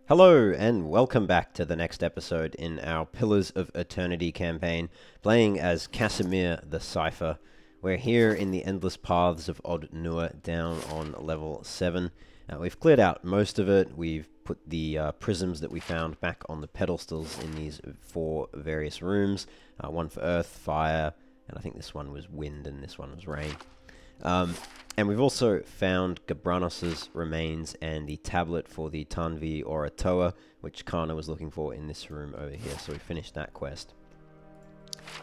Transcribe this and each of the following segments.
Hello, and welcome back to the next episode in our Pillars of Eternity campaign, playing as Kasemir the Cipher. We're here in the Endless Paths of Odd Nur, down on level 7. We've cleared out most of it. We've put the prisms that we found back on the pedestals in these 4 various rooms. One for earth, fire, and I think this one was wind and this one was rain. And we've also found Gabranos's remains and the tablet for the Tanvi Oratoa, which Kana was looking for in this room over here, so we finished that quest.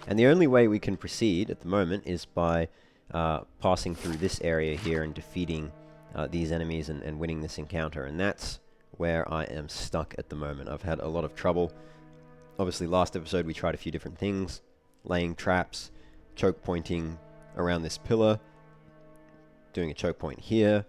And the only way we can proceed at the moment is by passing through this area here and defeating these enemies and winning this encounter, and that's where I am stuck at the moment. I've had a lot of trouble. Obviously, last episode we tried a few different things, laying traps, choke pointing around this pillar, doing a choke point here,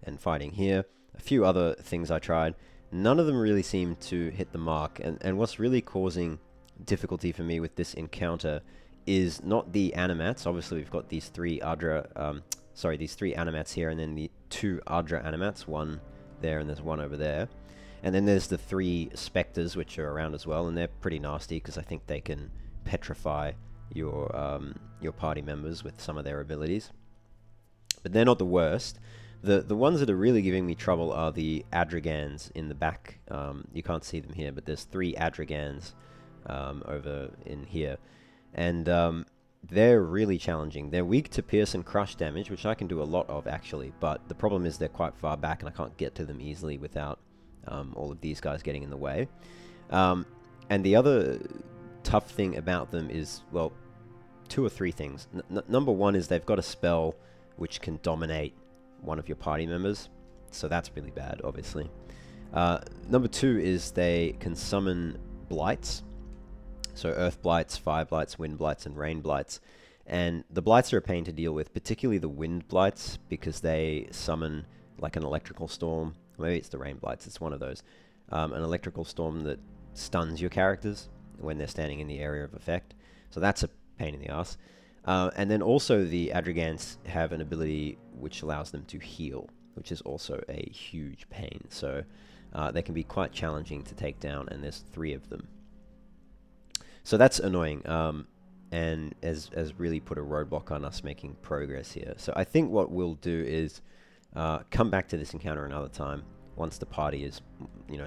and fighting here. A few other things I tried. None of them really seem to hit the mark, and what's really causing difficulty for me with this encounter is not the animats. Obviously we've got these 3 Adra, these 3 animats here, and then the 2 Adra animats, one there and there's one over there. And then there's the 3 specters which are around as well, and they're pretty nasty because I think they can petrify your party members with some of their abilities. But they're not the worst. The ones that are really giving me trouble are the Adragans in the back. You can't see them here, but there's 3 Adragans over in here. And they're really challenging. They're weak to pierce and crush damage, which I can do a lot of actually, but the problem is they're quite far back and I can't get to them easily without all of these guys getting in the way. And the other tough thing about them is, well, 2 or 3 things. Number 1 is they've got a spell which can dominate one of your party members, so that's really bad, obviously. Number 2 is they can summon blights, so earth blights, fire blights, wind blights, and rain blights. And the blights are a pain to deal with, particularly the wind blights, because they summon like an electrical storm. Maybe it's the rain blights, it's one of those. An electrical storm that stuns your characters when they're standing in the area of effect, so that's a pain in the ass. And then also the Adragans have an ability which allows them to heal, which is also a huge pain. So they can be quite challenging to take down, and there's 3 of them. So that's annoying, and has really put a roadblock on us making progress here. So I think what we'll do is come back to this encounter another time, once the party is,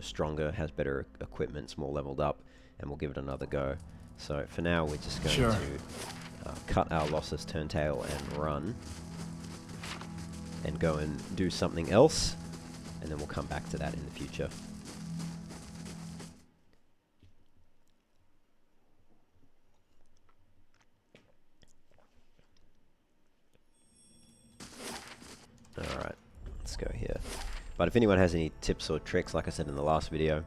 stronger, has better equipment, it's more leveled up, and we'll give it another go. So for now, we're just going to cut our losses, turn tail, and run, and go and do something else, and then we'll come back to that in the future. Alright, let's go here. But if anyone has any tips or tricks, like I said in the last video,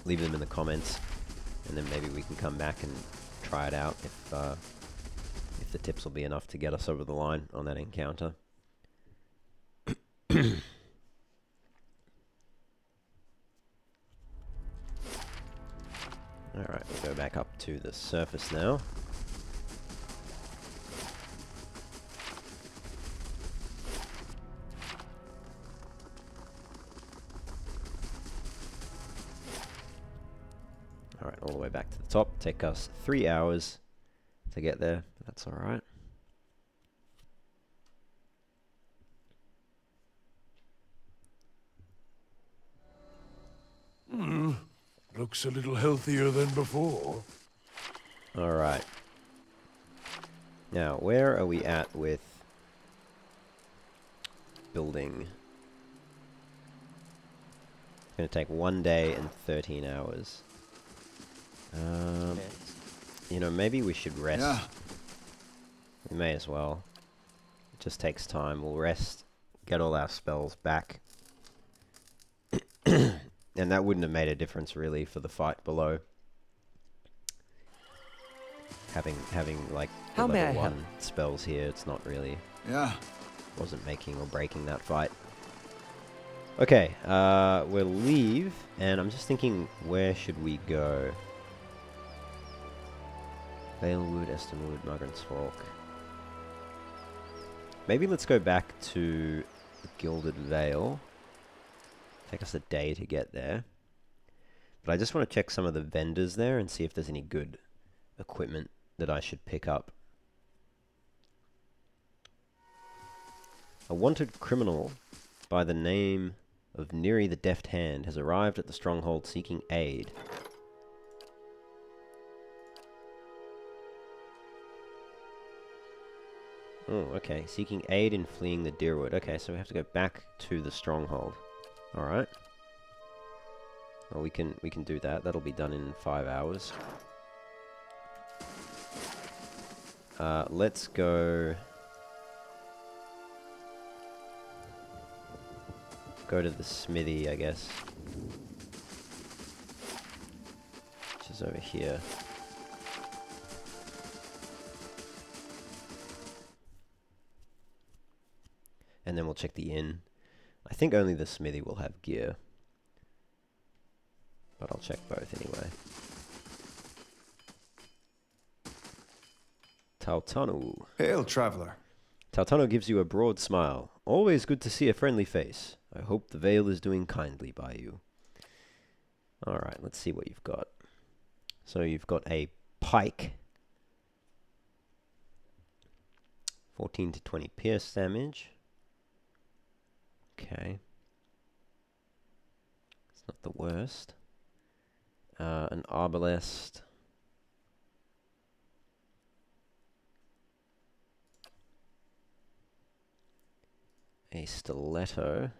leave them in the comments, and then maybe we can come back and try it out if the tips will be enough to get us over the line on that encounter. Alright, we'll go back up to the surface now. Alright, all the way back to the top. Take us 3 hours to get there, but that's alright. Looks a little healthier than before. Alright. Now, where are we at with building? It's going to take 1 day and 13 hours. Maybe we should rest. Yeah. We may as well. It just takes time. We'll rest, get all our spells back. And that wouldn't have made a difference really for the fight below. Having like the level 1 spells here, it's not really... Yeah. Wasn't making or breaking that fight. Okay, we'll leave, and I'm just thinking, where should we go? Valewood, Estonwood, Margaret's Fork. Maybe let's go back to the Gilded Vale. Take us a day to get there. But I just want to check some of the vendors there and see if there's any good equipment that I should pick up. A wanted criminal by the name of Neri the Deft Hand has arrived at the stronghold seeking aid. Oh, okay. Seeking aid in fleeing the Dyrwood. Okay, so we have to go back to the stronghold. Alright. Well, we can do that. That'll be done in 5 hours. Let's go to the smithy, I guess. Which is over here. And then we'll check the inn. I think only the smithy will have gear. But I'll check both anyway. Tautanu. Hail, traveler. Tautanu gives you a broad smile. Always good to see a friendly face. I hope the Vale is doing kindly by you. Alright, let's see what you've got. So you've got a pike. 14 to 20 pierce damage. Okay. It's not the worst. An arbalest. A stiletto.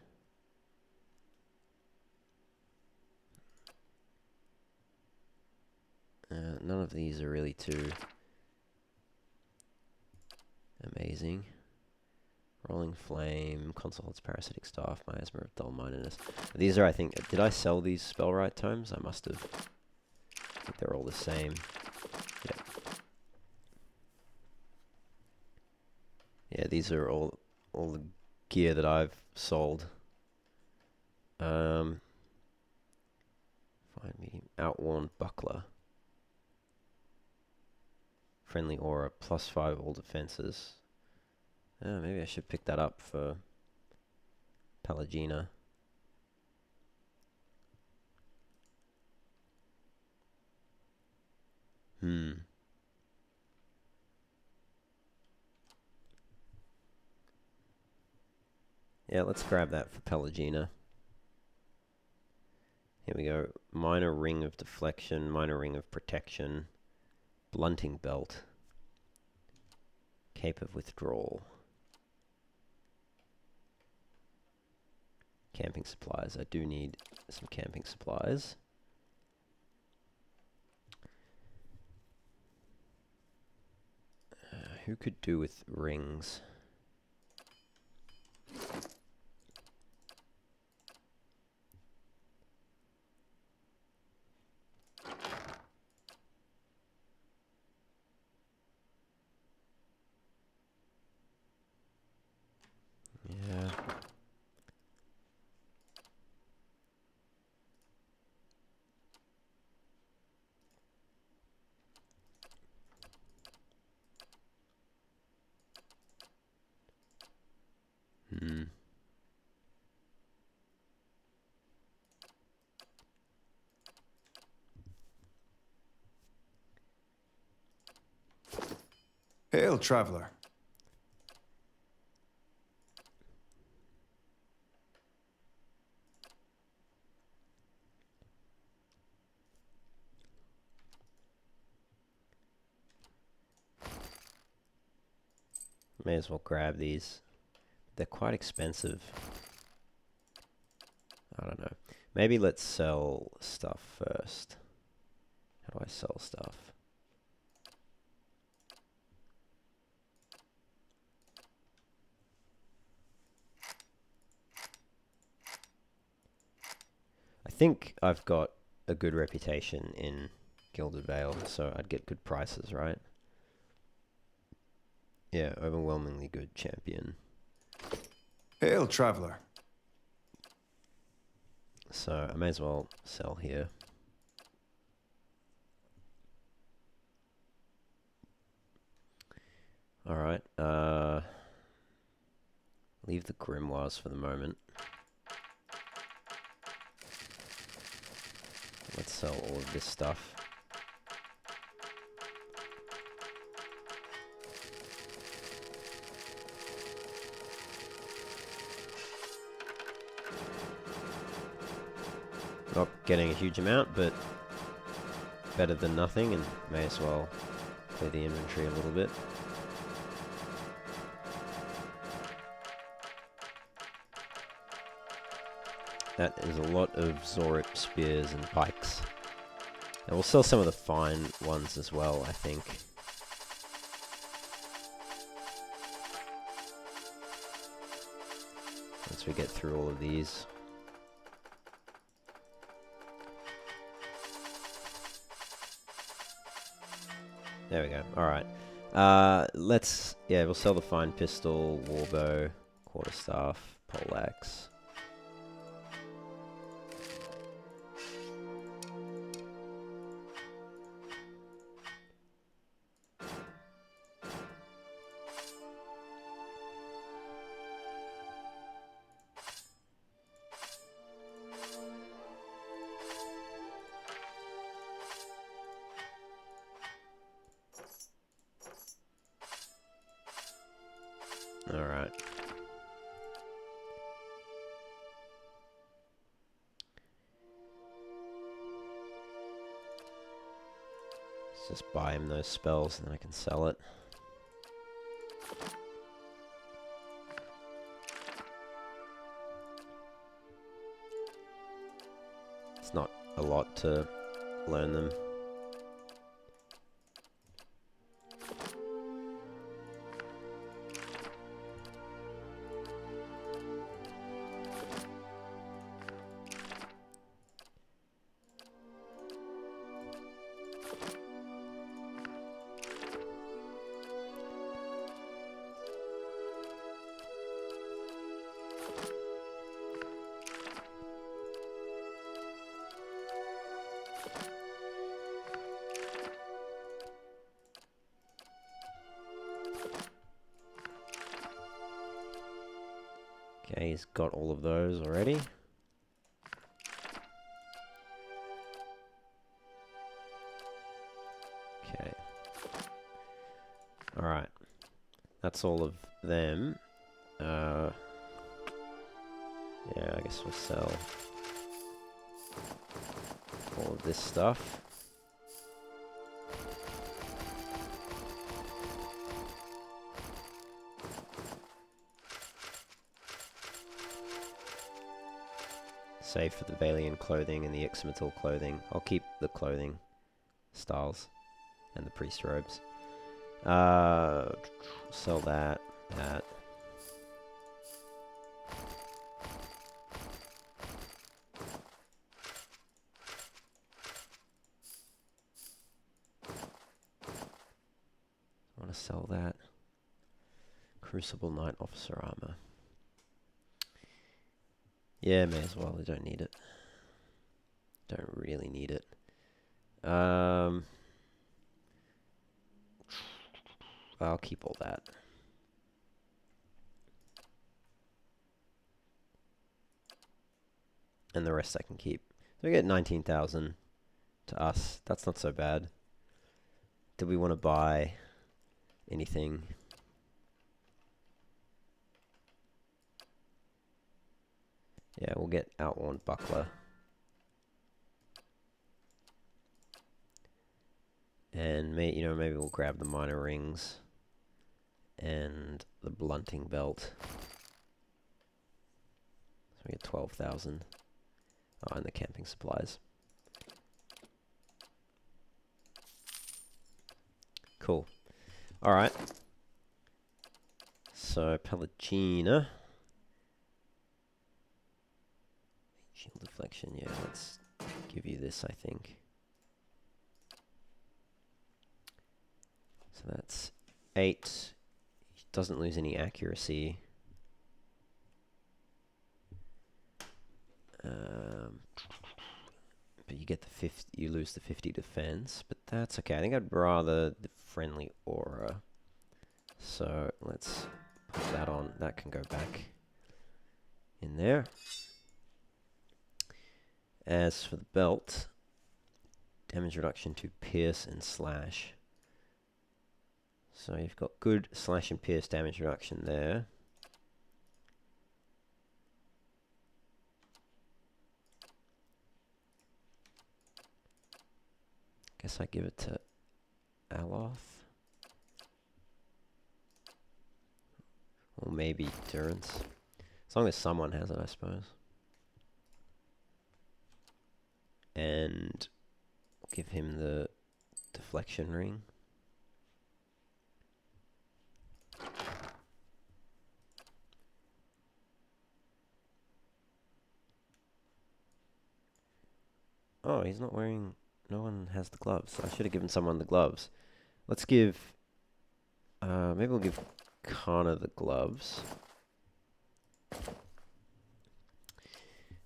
None of these are really too amazing. Rolling Flame, Console holds Parasitic Staff, Miasma of Dull Mindedness. These are, I think, did I sell these Spellwright tomes? I must have. I think they're all the same. Yep. Yeah, these are all the gear that I've sold. Fine medium. Outworn Buckler. Friendly Aura, +5 all defenses. Maybe I should pick that up for Pallegina. Yeah, let's grab that for Pallegina. Here we go. Minor Ring of Deflection, Minor Ring of Protection, Blunting Belt, Cape of Withdrawal. Camping supplies. I do need some camping supplies. Who could do with rings? Yeah. Hail, traveler. May as well grab these. They're quite expensive. I don't know. Maybe let's sell stuff first. How do I sell stuff? I think I've got a good reputation in Gilded Vale, so I'd get good prices, right? Yeah, overwhelmingly good champion. Hail, traveler. So I may as well sell here. Alright, leave the grimoires for the moment. Let's sell all of this stuff. Not getting a huge amount, but better than nothing, and may as well clear the inventory a little bit. That is a lot of Zorip spears and pikes. And we'll sell some of the fine ones as well, I think. Once we get through all of these. There we go. Alright. We'll sell the fine pistol, warbow, quarterstaff, poleaxe. Alright. Let's just buy him those spells and then I can sell it. It's not a lot to learn them. Okay, he's got all of those already. Okay. Alright. That's all of them. Yeah, I guess we'll sell all of this stuff. Save for the Valian clothing and the Ixmital clothing. I'll keep the clothing styles and the priest robes. Sell that. I want to sell that. Crucible Knight Officer Armor. Yeah, may as well. I don't need it. Don't really need it. I'll keep all that. And the rest I can keep. So we get 19,000 to us. That's not so bad. Do we want to buy anything? Yeah, we'll get Outworn Buckler. And maybe we'll grab the minor rings and the blunting belt. So we get 12,000. Oh, and the camping supplies. Cool. Alright. So, Pallegina. Shield deflection, yeah, let's give you this, I think. So that's 8. Doesn't lose any accuracy. But you get the 50, you lose the 50 defense, but that's okay. I think I'd rather the friendly aura. So let's put that on. That can go back in there. As for the belt, damage reduction to pierce and slash. So you've got good slash and pierce damage reduction there. Guess I give it to Aloth. Or maybe Durance. As long as someone has it, I suppose. And give him the deflection ring. Oh, he's not wearing... No one has the gloves. I should have given someone the gloves. Let's give... maybe we'll give Kana the gloves.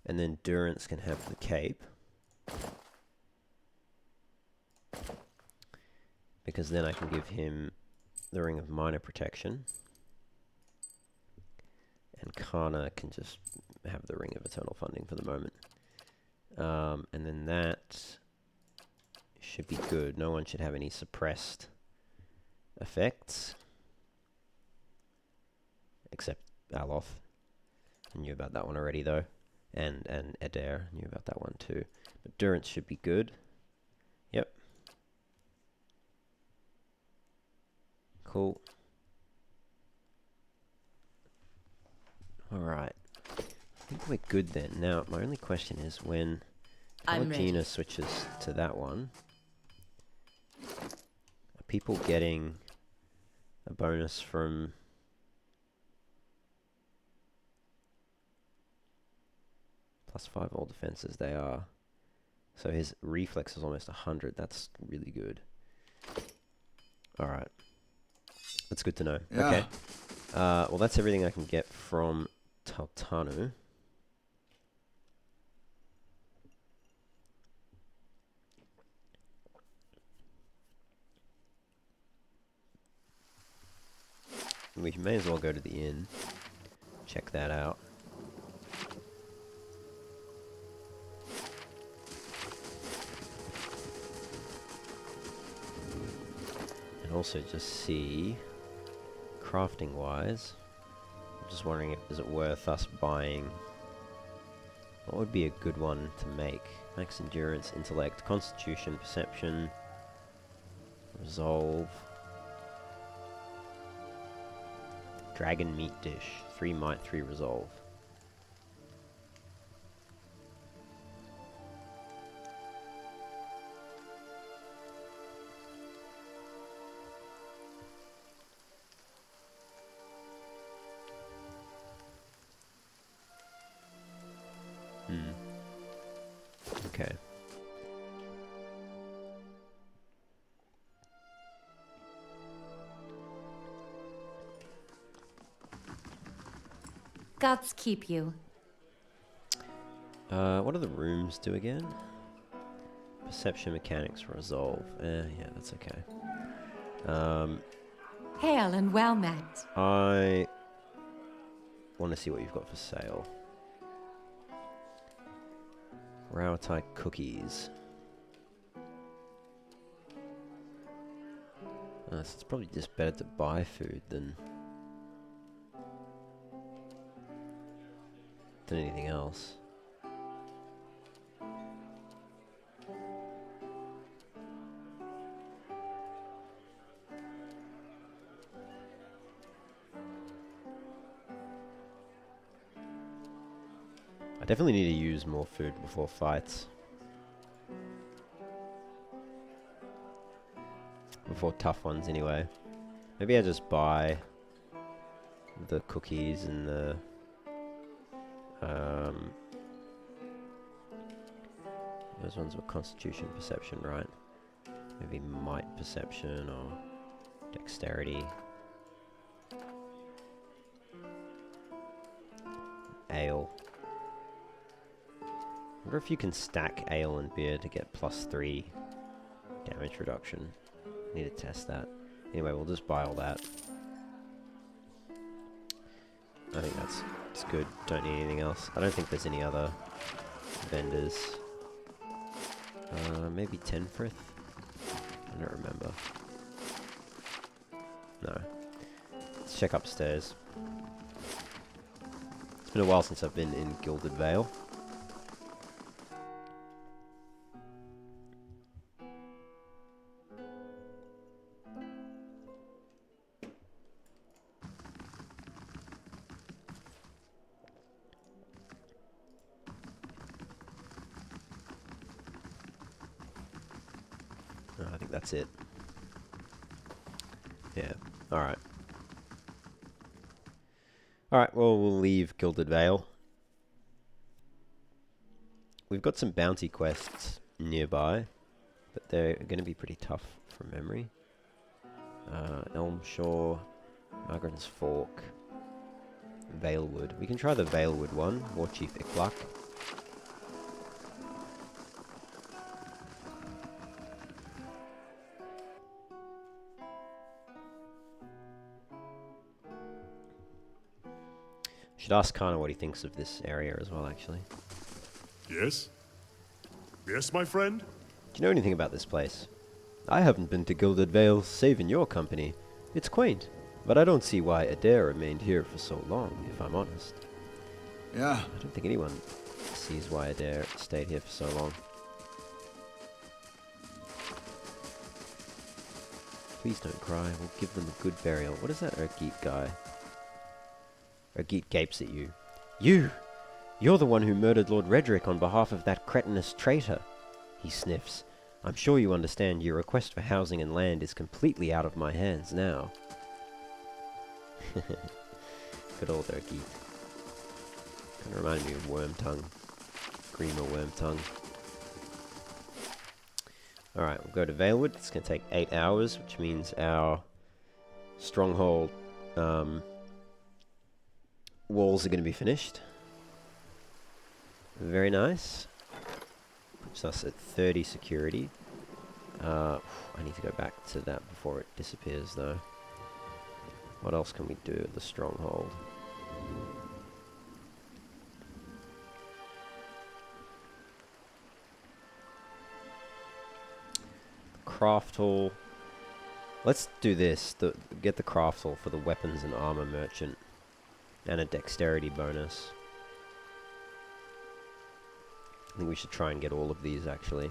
And then Durance can have the cape. Because then I can give him the Ring of Minor Protection. And Kana can just have the Ring of Eternal Funding for the moment. And then that should be good. No one should have any suppressed effects. Except Aloth. I knew about that one already though. And Adair knew about that one too. But Durance should be good. Yep. Cool. Alright. I think we're good then. Now, my only question is when Gina switches to that one, are people getting a bonus from... +5 all defenses, they are. So his reflex is almost 100. That's really good. Alright. That's good to know. Yeah. Okay. Well, that's everything I can get from Taltanu. We may as well go to the inn. Check that out. Also just see crafting wise, I'm just wondering if is it worth us buying what would be a good one to make. Max endurance, intellect, constitution, perception, resolve, dragon meat dish, 3 might, 3 resolve. Okay. Gods keep you. What do the rooms do again? Perception, mechanics, resolve. Yeah, that's okay. Hail and well met. I want to see what you've got for sale. Rautai cookies. So it's probably just better to buy food than anything else. I definitely need to use more food before fights. Before tough ones anyway. Maybe I just buy the cookies and the those ones were constitution perception, right? Maybe might perception or dexterity. Ale. I wonder if you can stack ale and beer to get +3 damage reduction. Need to test that. Anyway, we'll just buy all that. I think it's good. Don't need anything else. I don't think there's any other vendors. Maybe Tenfrith? I don't remember. No. Let's check upstairs. It's been a while since I've been in Gilded Vale. No, I think that's it. Yeah, alright. Alright, well, we'll leave Gilded Vale. We've got some bounty quests nearby, but they're going to be pretty tough from memory. Elmshore, Margaret's Fork, Valewood. We can try the Valewood one, War Chief Ikluk. Should ask Kana what he thinks of this area as well, actually. Yes? Yes, my friend? Do you know anything about this place? I haven't been to Gilded Vale, save in your company. It's quaint, but I don't see why Adair remained here for so long, if I'm honest. Yeah. I don't think anyone sees why Adair stayed here for so long. Please don't cry, we'll give them a good burial. What is that Ergeet guy? Ergeet gapes at you. You! You're the one who murdered Lord Redrick on behalf of that cretinous traitor. He sniffs. I'm sure you understand your request for housing and land is completely out of my hands now. Good old Ergeet. Kind of reminded me of Wormtongue. Grima Wormtongue. Alright, we'll go to Valewood. It's going to take 8 hours, which means our stronghold walls are going to be finished. Very nice. Puts us at 30 security. I need to go back to that before it disappears, though. What else can we do at the stronghold? Craft hall. Let's do this. Get the craft hall for the weapons and armor merchant. And a dexterity bonus. I think we should try and get all of these, actually.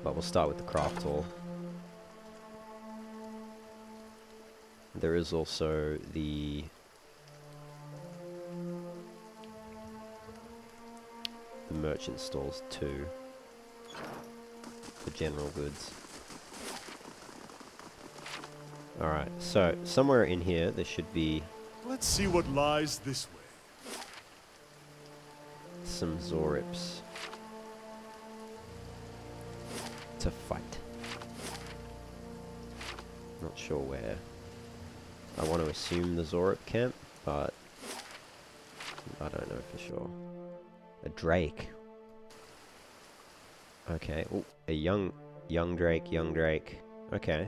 But we'll start with the craft hall. There is also the merchant stalls too, for general goods. Alright, so somewhere in here there should be Let's see what lies this way. some Zorips to fight. Not sure where. I want to assume the Zorip camp, but I don't know for sure. A Drake. Okay. Oh, a young Drake. Okay.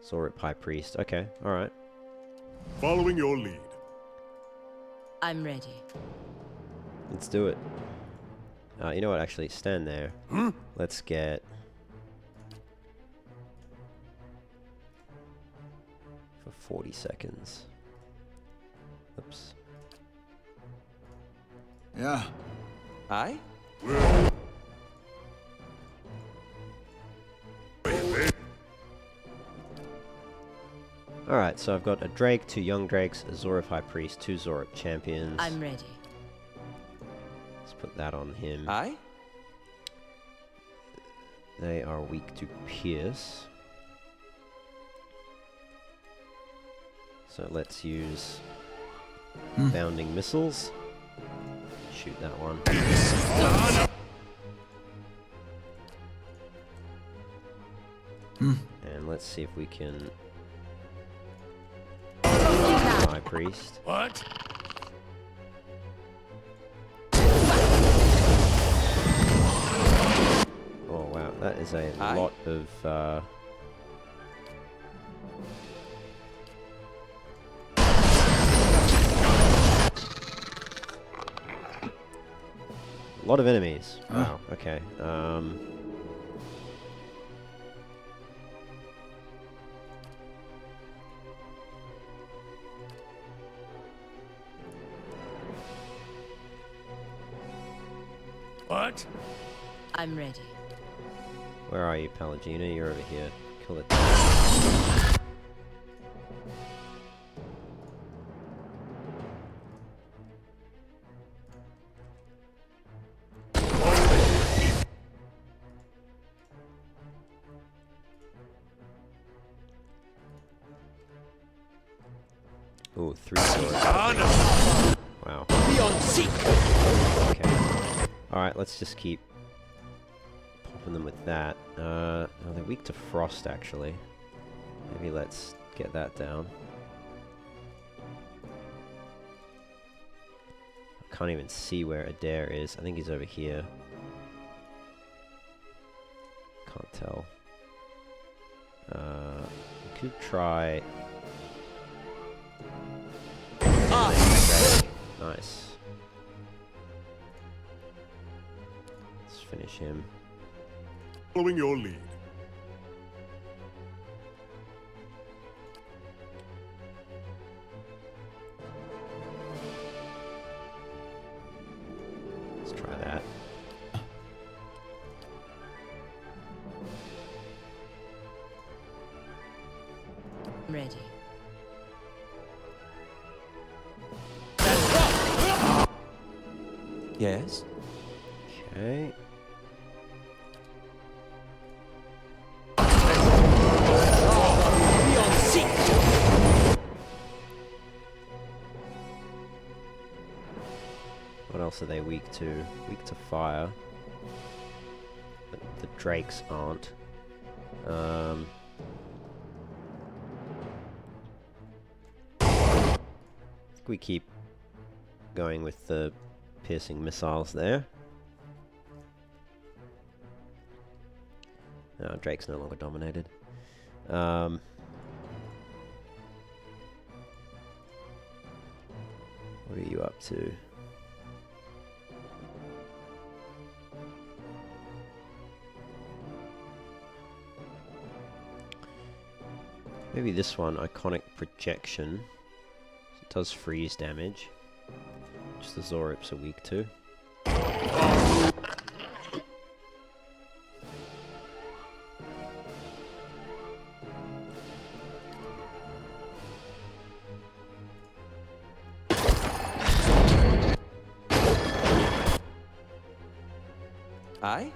Zorip High Priest. Okay, alright. Following your lead. I'm ready. Let's do it. You know what, actually, stand there. Let's get... for 40 seconds. Oops. Yeah. Aye? Alright, so I've got a Drake, 2 young Drakes, a Zorip High Priest, 2 Zorip Champions. I'm ready. Let's put that on him. Aye? They are weak to Pierce. So let's use bounding missiles. Shoot that one. And let's see if we can... High Priest. What? Oh wow, that is a Aye. lot of... lot of enemies. Wow. Okay. What? I'm ready. Where are you, Palagina? You're over here. Kill it. Ooh, 3 swords. Wow. Okay. Alright, let's just keep popping them with that. Oh, they're weak to frost, actually. Maybe let's get that down. I can't even see where Adair is. I think he's over here. Can't tell. We could try... Nice. Let's finish him. Following your lead. Let's try that. Ready. Yes? Okay. What else are they weak to? Weak to fire. But the drakes aren't. I think we keep going with the piercing missiles there. No, Drake's no longer dominated. What are you up to? Maybe this one, Iconic Projection. It does freeze damage, which the Zorips are weak to. Aye?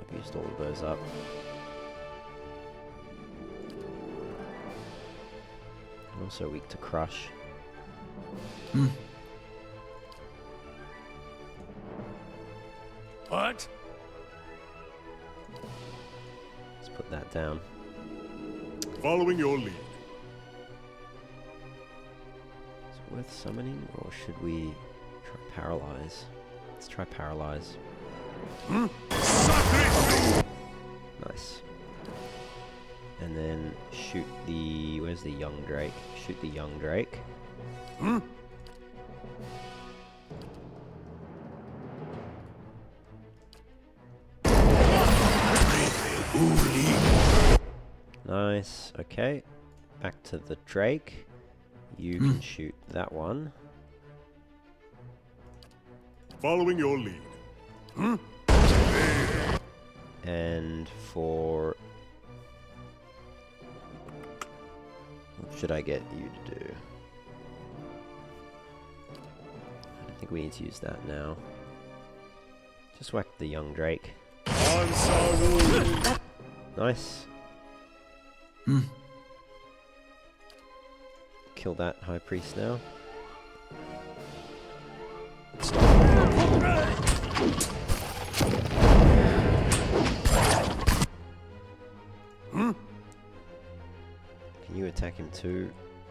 I've used all of those up. Also weak to crush. What? Let's put that down. Following your lead. Is it worth summoning, or should we try paralyze? Let's try paralyze. Nice. And then shoot the... where's the young drake? Shoot the young drake. Nice. Okay. Back to the drake. You can shoot that one. Following your lead. And for... what should I get you to do? I don't think we need to use that now. Just whack the young drake. Nice. Kill that high priest now. Can you attack him too?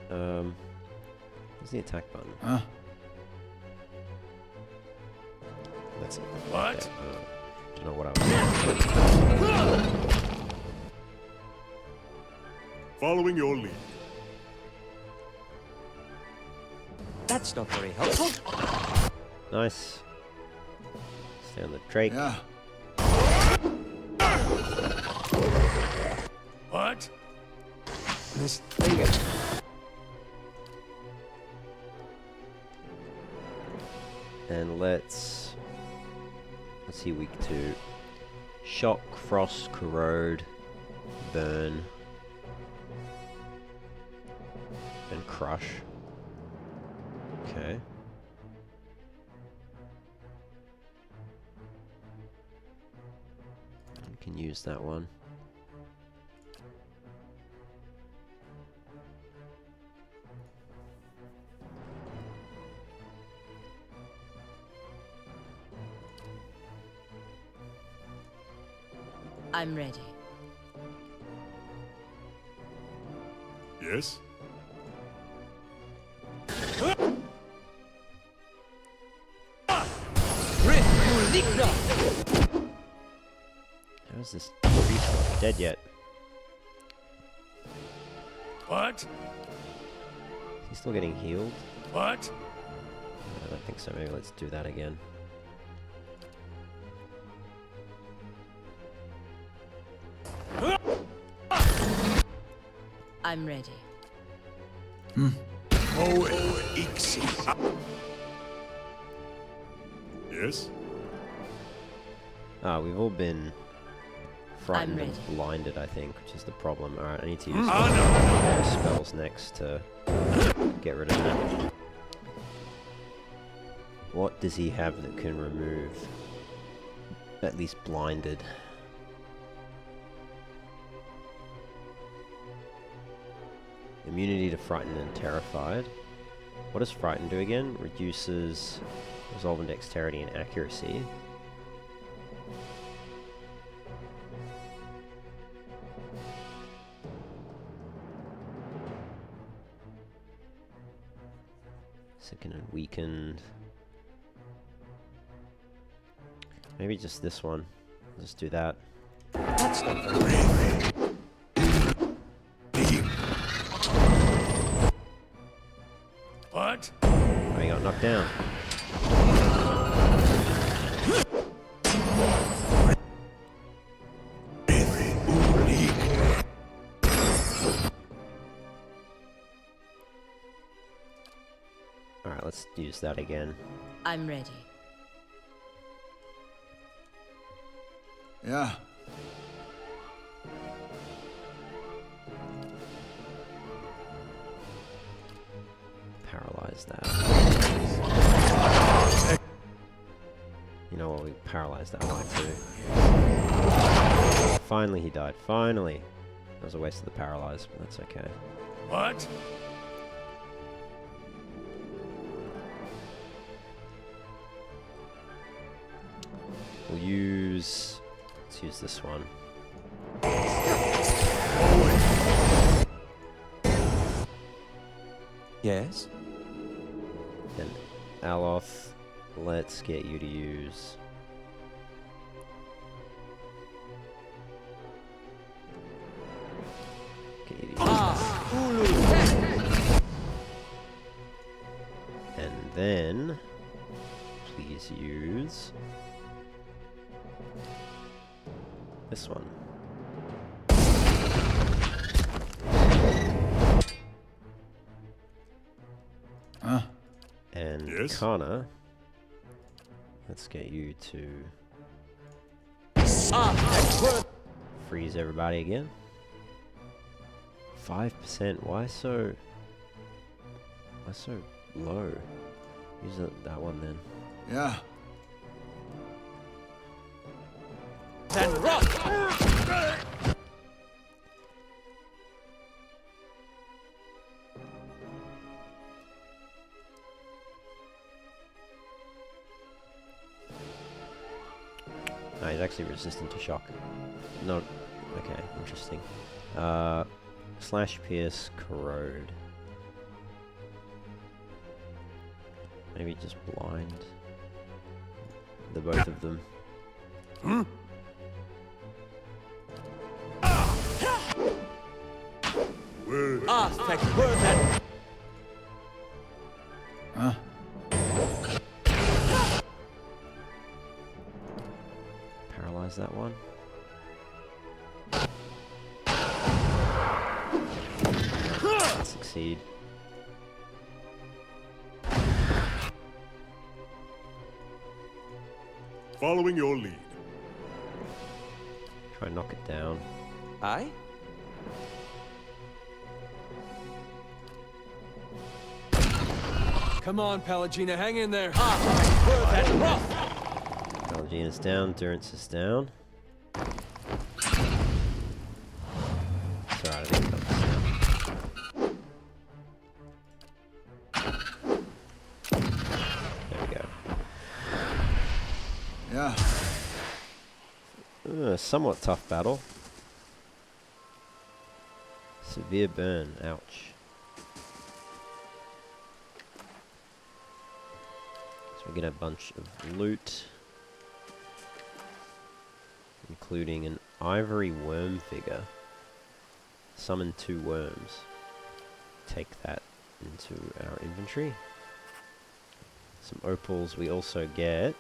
Where's the attack button? That's it. What? Okay, don't know what I was saying. Following your lead. That's not very helpful. Nice. Stay on the Drake. Yeah. What? There you go. And let's see, weak to shock, frost, corrode, burn, and crush. Okay. You can use that one. I'm ready. Yes? How is this priest not dead yet? What? He's still getting healed? What? I don't think so. Maybe let's do that again. I'm ready. Yes? Ah, we've all been frightened ready. and blinded, I think, which is the problem. Alright, I need to use spells next to get rid of that. What does he have that can remove at least blinded? Immunity to frightened and terrified. What does frightened do again? Reduces resolve and dexterity and accuracy. Sickened and weakened. Maybe just this one. I'll just do that. That's not very What? Oh, he got knocked down. Alright, let's use that again. I'm ready. Yeah. Paralyze that. You know what, we paralyzed that one too. Finally he died, finally! That was a waste of the paralyze, but that's okay. What? We'll use... let's use this one. Yes? And Aloth, let's get you to use... get you to use that. And then... please use... this one. And Yes? Kana, let's get you to freeze everybody again. 5%. Why so low? Use that one then. Yeah. And rock! Ah, he's actually resistant to shock. Not okay. Interesting. Slash, pierce, corrode. Maybe just blind. The both of them. Aspect word and Paralyze that one. Succeed. Following your lead. Try and knock it down. Aye? Come on, Palagina, hang in there. That rough. Palagina's down, Durance is down. It's alright, I think I got this now. There we go. Yeah. Somewhat tough battle. Severe burn, ouch. So we get a bunch of loot, including an ivory worm figure. Summon 2 worms. Take that into our inventory. Some opals. We also get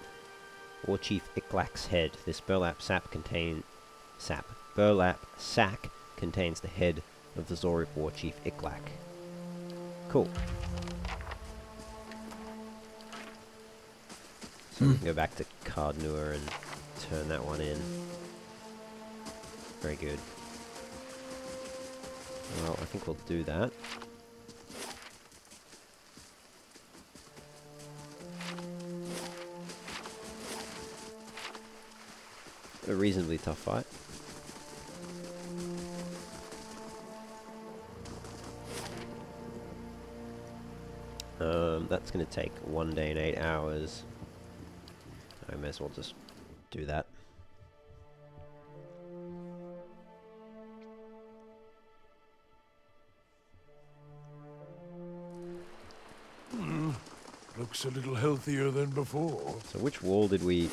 Warchief Iklak's head. This burlap sack contains the head of the Zorib Warchief Iklak. Cool. So we can go back to Cardnua and turn that one in. Very good. Well, I think we'll do that. A reasonably tough fight. That's going to take 1 day and 8 hours. I may as well just do that. Looks a little healthier than before. So which wall did we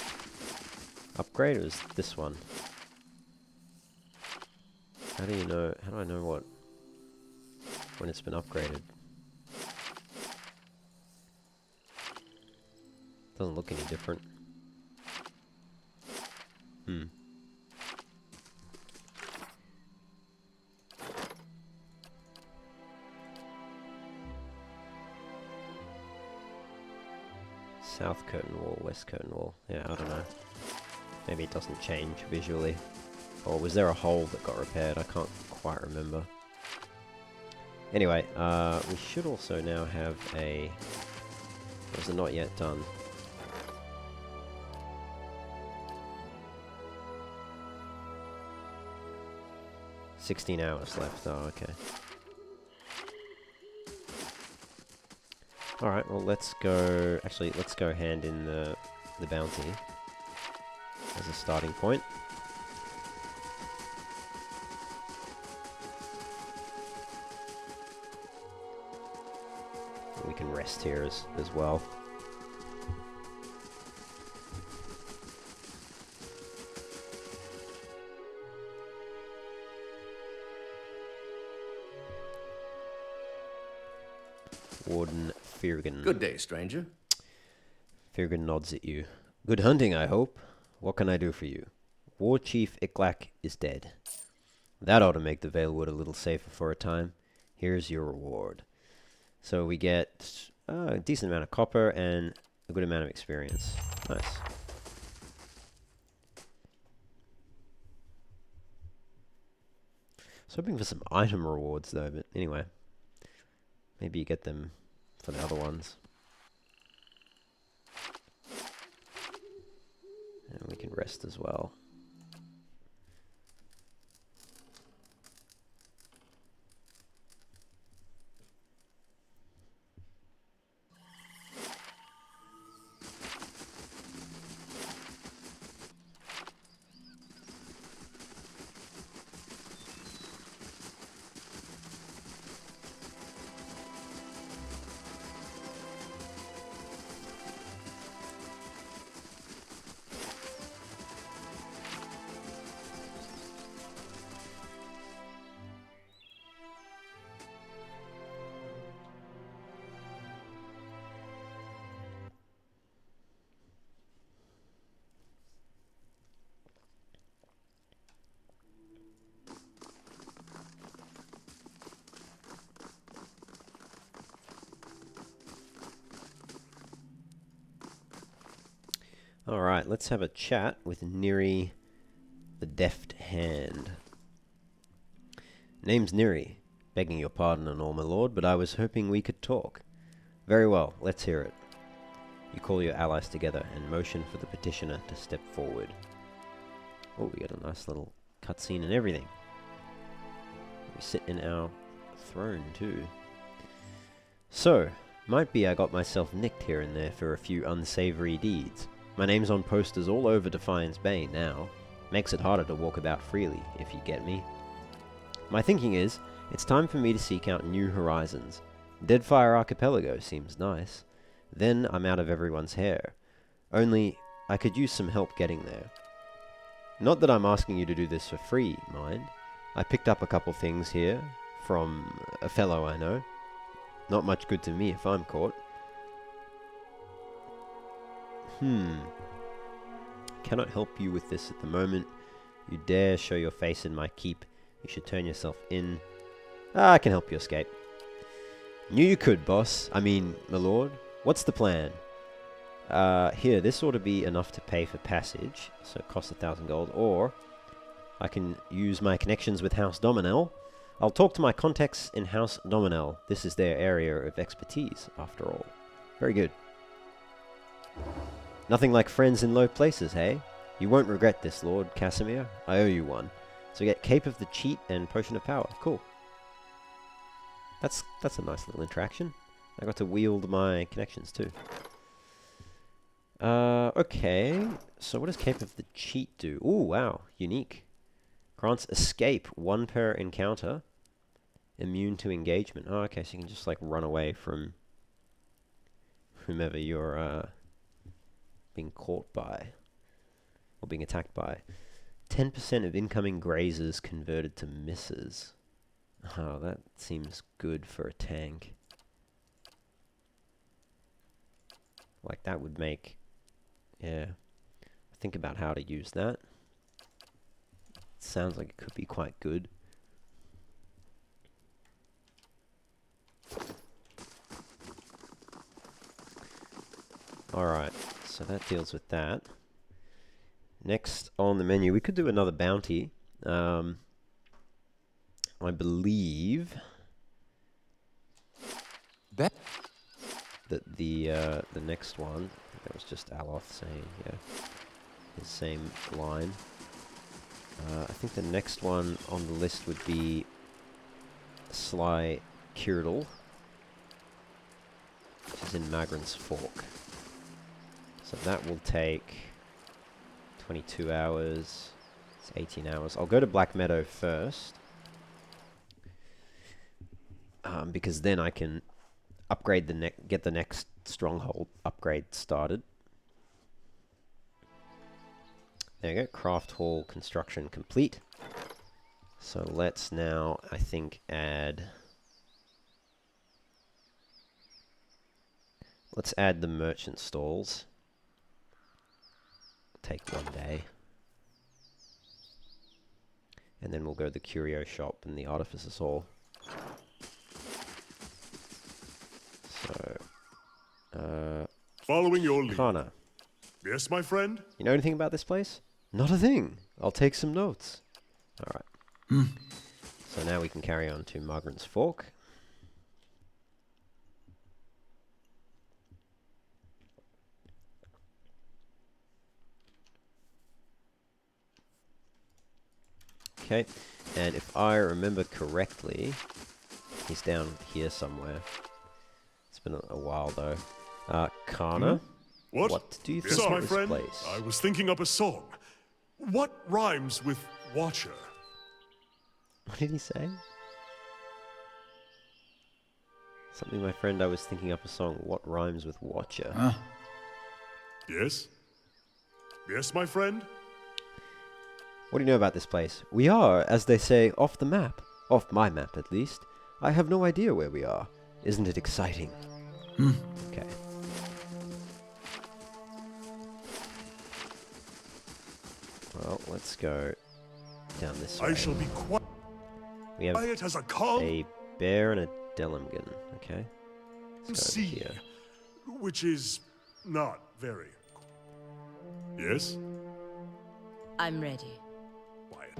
upgrade? It was this one. How do you know? How do I know when it's been upgraded? Doesn't look any different. South curtain wall, west curtain wall. Yeah, I don't know. Maybe it doesn't change visually. Or was there a hole that got repaired? I can't quite remember. Anyway, we should also now have a... Or is it not yet done? $16 hours left. Oh, okay. Alright, well let's go... Actually, let's go hand in the bounty as a starting point. We can rest here as well. Warden Firgan. Good day, stranger. Firgan nods at you. Good hunting, I hope. What can I do for you? War Chief Iklak is dead. That ought to make the Valewood a little safer for a time. Here's your reward. So we get a decent amount of copper and a good amount of experience. Nice. I was hoping for some item rewards though, but anyway. Maybe you get them for the other ones. And we can rest as well. Alright, let's have a chat with Neri the Deft Hand. Name's Neri. Begging your pardon and all, my lord, but I was hoping we could talk. Very well, let's hear it. You call your allies together and motion for the petitioner to step forward. Oh, we got a nice little cutscene and everything. We sit in our throne too. So, might be I got myself nicked here and there for a few unsavory deeds. My name's on posters all over Defiance Bay now. Makes it harder to walk about freely, if you get me. My thinking is, it's time for me to seek out new horizons. Deadfire Archipelago seems nice. Then I'm out of everyone's hair. Only, I could use some help getting there. Not that I'm asking you to do this for free, mind. I picked up a couple things here from a fellow I know. Not much good to me if I'm caught. Cannot help you with this at the moment. You dare show your face in my keep. You should turn yourself in. I can help you escape. Knew you could, boss. I mean, my lord. What's the plan? Here, this ought to be enough to pay for passage. So it costs 1,000 gold. Or, I can use my connections with House Dominel. I'll talk to my contacts in House Dominel. This is their area of expertise, after all. Very good. Nothing like friends in low places, hey? You won't regret this, Lord Kasemir. I owe you one. So get Cape of the Cheat and Potion of Power. Cool. That's a nice little interaction. I got to wield my connections too. Okay. So what does Cape of the Cheat do? Ooh, wow. Unique. Grants escape 1 per encounter. Immune to engagement. Oh, okay. So you can just like run away from whomever you're being caught by. Or being attacked by. 10% of incoming grazers converted to misses. Oh, that seems good for a tank. Like, that would make... Yeah. Think about how to use that. Sounds like it could be quite good. Alright, so that deals with that. Next on the menu, we could do another bounty. I believe that the next one, that was just Aloth saying, yeah, his same line. I think the next one on the list would be Sly Cyril, which is in Magran's Fork. So that will take 22 hours. It's 18 hours. I'll go to Black Meadow first. Because then I can upgrade get the next stronghold upgrade started. There you go. Craft hall construction complete. So let's now, I think, let's add the merchant stalls. Take 1 day. And then we'll go to the curio shop and the artificer's hall. So, Following your lead. Kana, Yes, my friend? you know anything about this place? Not a thing. I'll take some notes. Alright. So now we can carry on to Magran's Fork. Okay, and if I remember correctly, he's down here somewhere. It's been a while though. Kana, what do you think Yes, of my this friend? place? I was thinking up a song. What rhymes with Watcher? What did he say? Something, my friend, I was thinking up a song. What rhymes with Watcher? Yes? Yes, my friend? What do you know about this place? We are, as they say, off the map. Off my map, at least. I have no idea where we are. Isn't it exciting? Okay. Well, let's go down this way. I shall be We have quiet as a calm a bear and a Delimgan. Okay. Let's go over sea, here. which is not very. Yes? I'm ready. Quiet.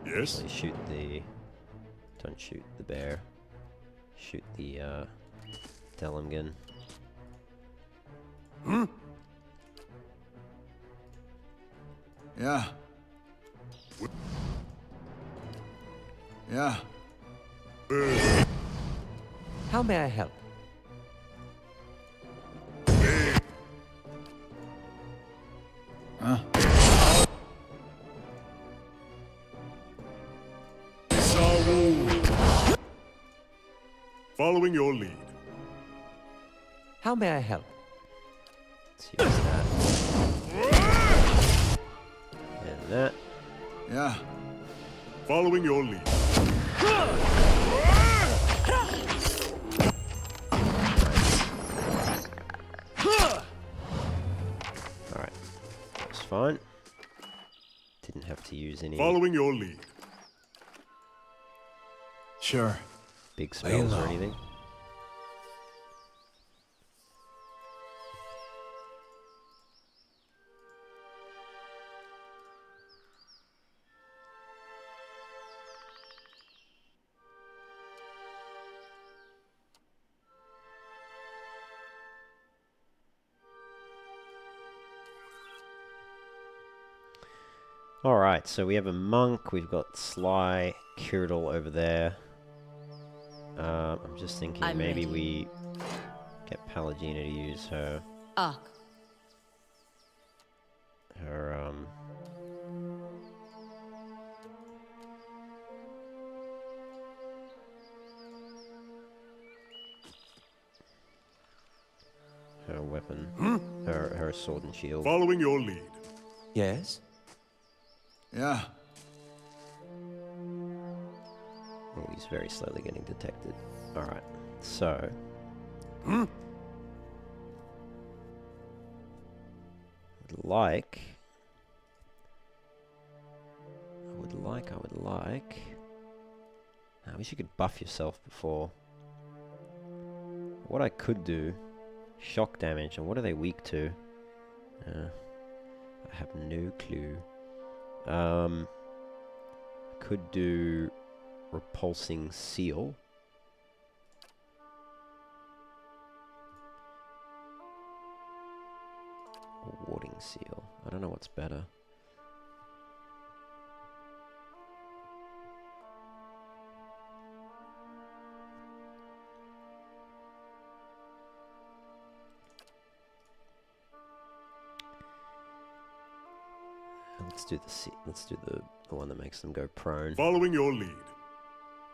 Yes? Actually, shoot the... Don't shoot the bear. Shoot the, Dellingan. Yeah. Yeah. How may I help? Huh? Following your lead. How may I help? Let's use that. And that. Yeah. Following your lead. Alright. That's fine. Didn't have to use any Following your lead. Sure. big spells or low. anything. Alright, so we have a monk, we've got Sly, Cyril over there. I'm just thinking I'm maybe ready. we get Pallegina to use her, Arc. her, her weapon, her sword and shield. Following your lead. Yes? Yeah. Oh, he's very slowly getting detected. Alright, so... I would like... I wish you could buff yourself before. What I could do... Shock damage, and what are they weak to? I have no clue. Could do... Repulsing seal. Or warding seal. I don't know what's better. Let's do the one that makes them go prone. Following your lead.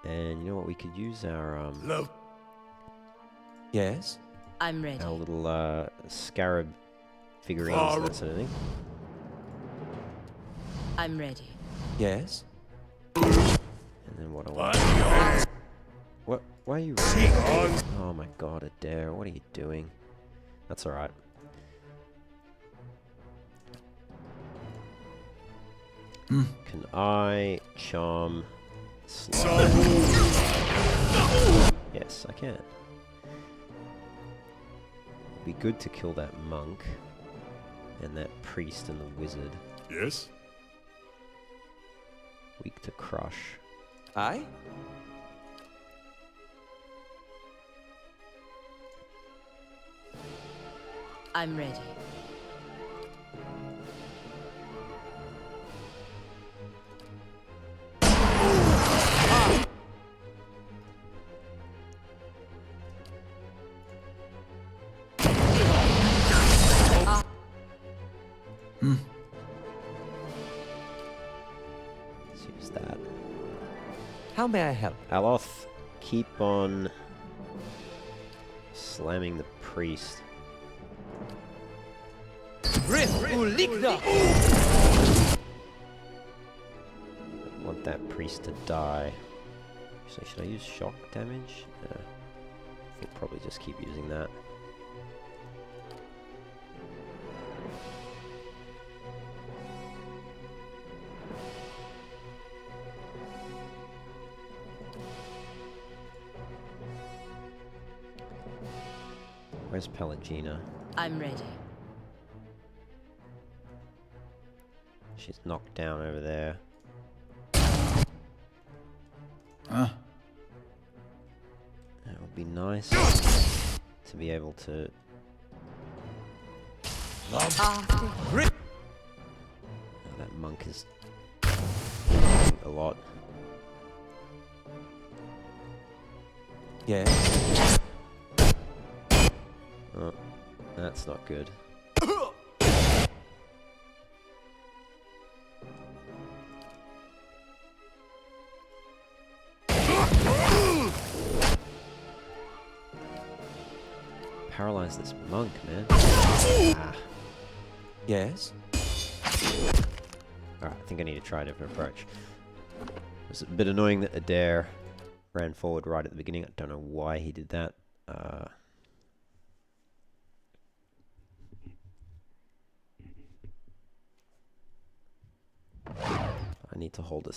And you know what? We could use our Love. Yes? I'm ready. our little scarab figurines Far- and that sort of thing. I'm ready. Yes? And then what I want. What? Why are you? Oh my God, Adair! What are you doing? That's all right. Can I charm? Slide? Yes, I can. It'd be good to kill that monk and that priest and the wizard. Yes? Weak to crush. I? I'm ready. Let's use that. How may I help? Aloth, keep on slamming the priest. I want that priest to die. So should I use shock damage? I think probably just keep using that. Where's Pallegina? I'm ready. She's knocked down over there. Huh? It would be nice to be able to... Oh, that monk is a lot. Yeah. Oh, that's not good. Paralyze this monk, man. Ah. Yes. Alright, I think I need to try a different approach. It was a bit annoying that Adair ran forward right at the beginning. I don't know why he did that. I need to hold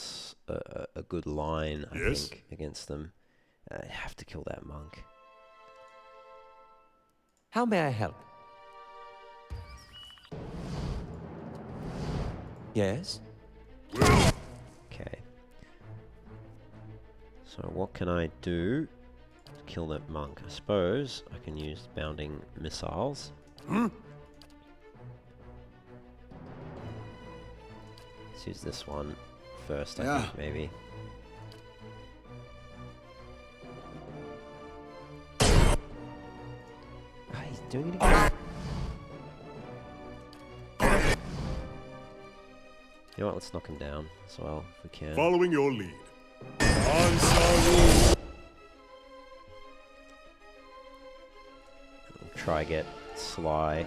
a good line, I think, against them. I have to kill that monk. How may I help? Yes. Okay. So what can I do to kill that monk? I suppose I can use bounding missiles. Let's use this one first, I think, maybe. Ah, he's doing it again. You know what, let's knock him down as well, if we can. Following your lead. Ansaru. We'll try get Sly.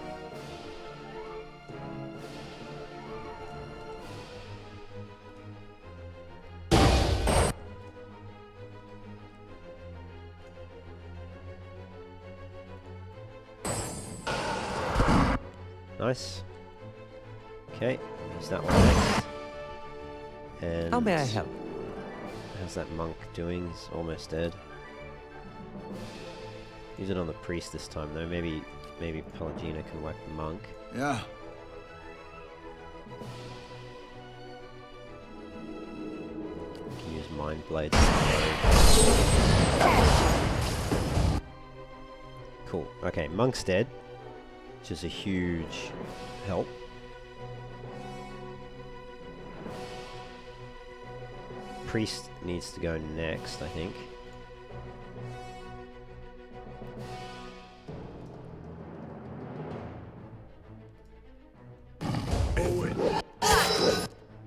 Nice. Okay, use that one next. And How may I help? how's that monk doing? He's almost dead. Use it on the priest this time though. Maybe Pelagina can whack the monk. Yeah. Can use mind blades. Cool. Okay, monk's dead, which is a huge help. Priest needs to go next, I think.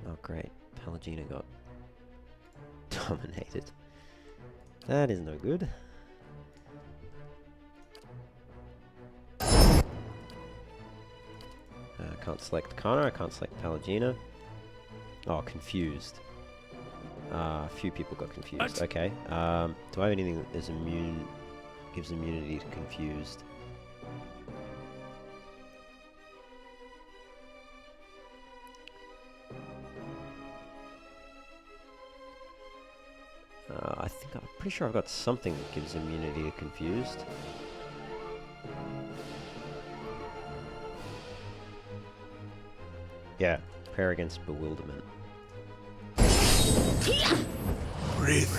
Oh great, Pelagina got dominated. That is no good. I can't select Kana, I can't select Pelagina. Oh, confused. A few people got confused. What? Okay. Do I have anything that is gives immunity to confused? I think I'm pretty sure I've got something that gives immunity to confused. Yeah, prayer against bewilderment. Breathe.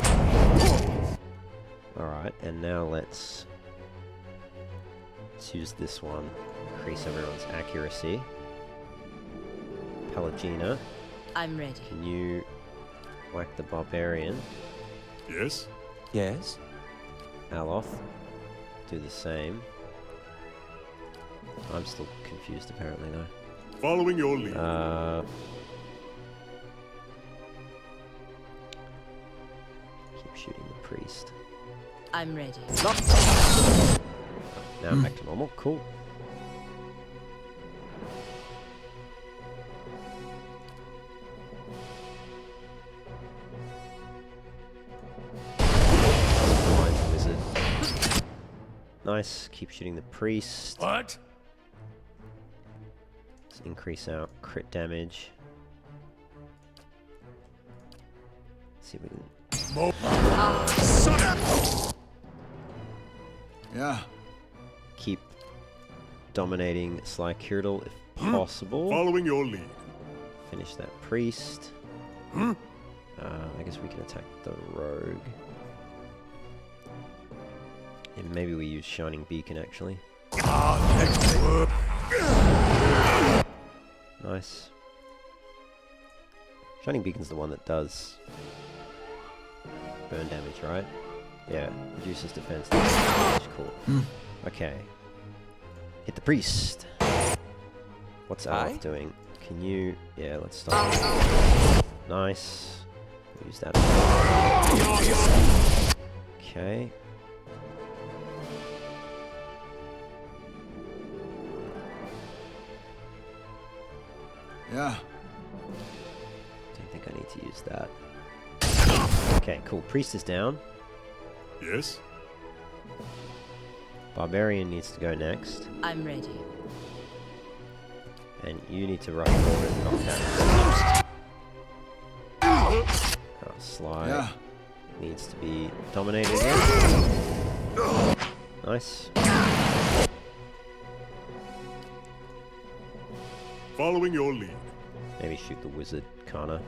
Alright, and now let's use this one. Increase everyone's accuracy. Pelagina, I'm ready. can you whack the barbarian? Yes. Yes. Aloth, do the same. I'm still confused apparently though. Following your lead. Keep shooting the priest. I'm ready. Now I'm back to normal. Cool. Blind wizard. Nice. Keep shooting the priest. What? Let's increase our crit damage. Let's see if we can. Yeah. Keep dominating Sly Curital if possible. Following your lead. finish that priest. I guess we can attack the rogue. And maybe we use Shining Beacon actually. Nice. Shining Beacon's the one that does burn damage, right? Yeah, reduces defense. Cool. Okay. Hit the priest. What's Alf doing? Can you... Yeah, let's start. Nice. Use that. Okay. Yeah. Don't think I need to use that. Okay, cool. Priest is down. Yes? Barbarian needs to go next. I'm ready. And you need to rush forward and knock that. Oh, Sly Yeah. needs to be dominated again. Nice. Following your lead. Maybe shoot the wizard, Kana.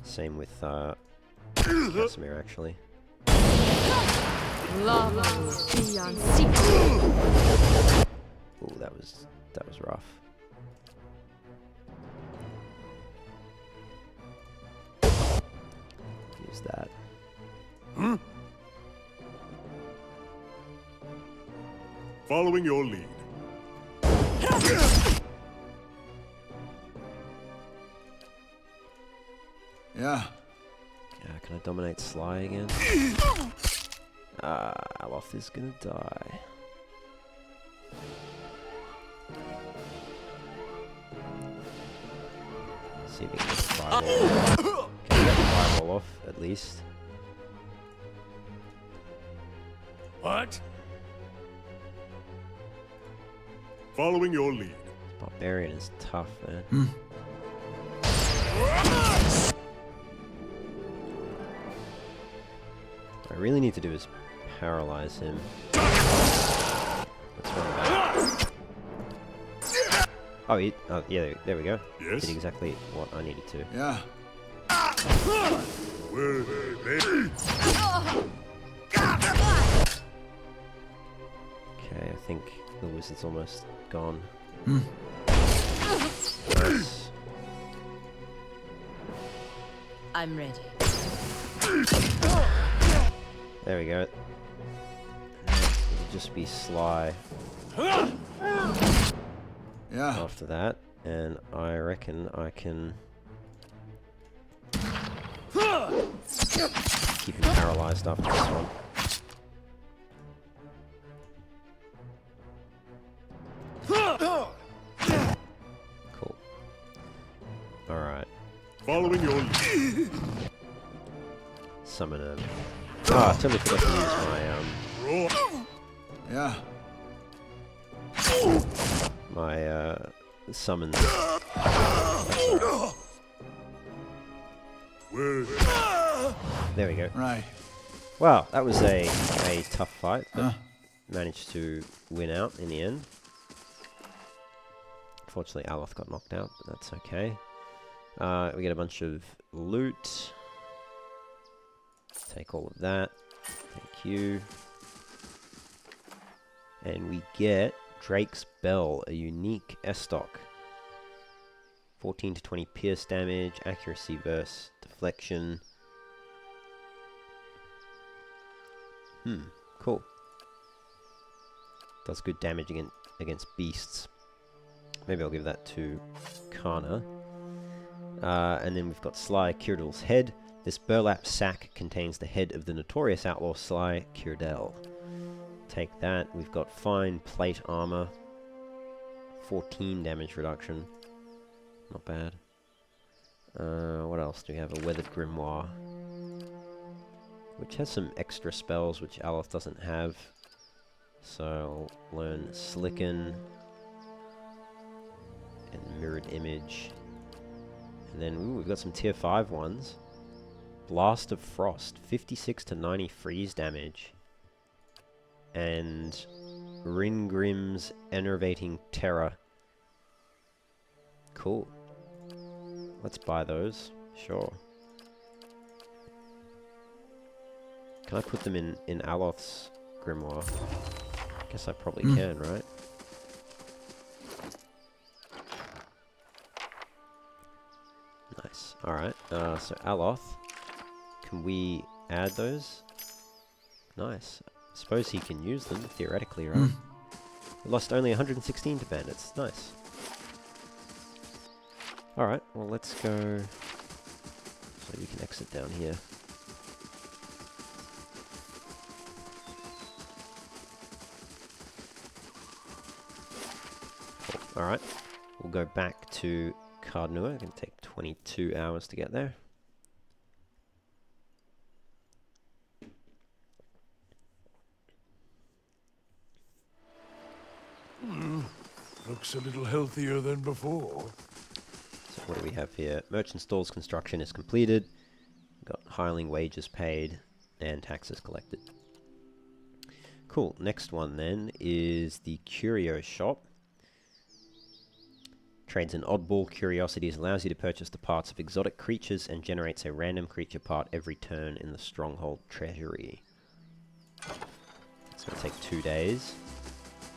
Same with Kasemir, actually. Lava beyond secret. Ooh, that was rough. Use that. Following your lead. Yeah. Can I dominate Sly again? Aloth is gonna die. See if we can get the fireball. Can we get the fireball off, at least? What? Following your lead. Barbarian is tough, man. What I really need to do is paralyze him. What's wrong with that? Oh, yeah, there we go. Yes? Did exactly what I needed to. Yeah. Okay, I think the wizard's almost gone. Nice. I'm ready. There we go. It'll just be Sly Yeah. after that, and I reckon I can keep him paralyzed after this one. Cool. Alright. Following your lead. Summon him. Ah, I totally forgot to use my, Yeah. my summons. There we go. Right. Wow, that was a tough fight, but managed to win out in the end. Unfortunately, Aloth got knocked out, but that's okay. We get a bunch of loot. Take all of that. Thank you. And we get Drake's Bell, a unique S-stock. 14 to 20 pierce damage, accuracy versus deflection. Cool. Does good damage against beasts. Maybe I'll give that to Kana. And then we've got Sly Cyrodiil's head. This burlap sack contains the head of the notorious outlaw Sly Cyrodiil. Take that. We've got fine plate armor. 14 damage reduction. Not bad. What else do we have? A weathered grimoire, which has some extra spells which Aloth doesn't have. So I'll learn Slicken and Mirrored Image. And then ooh, we've got some tier 5 ones. Blast of Frost, 56 to 90 freeze damage. And Ringrim's Enervating Terror. Cool. Let's buy those. Sure. Can I put them in Aloth's grimoire? Guess I probably can, right? Nice. Alright. So Aloth. Can we add those? Nice. Suppose he can use them, theoretically, right? We lost only 116 to bandits. Nice. Alright, well let's go... So you can exit down here. Cool. Alright, we'll go back to Cardnua. It's going to take 22 hours to get there. Looks a little healthier than before. So what do we have here? Merchant Stall's construction is completed. Got hireling wages paid and taxes collected. Cool. Next one then is the curio shop. Trades in oddball curiosities, allows you to purchase the parts of exotic creatures and generates a random creature part every turn in the Stronghold Treasury. It's going to take 2 days,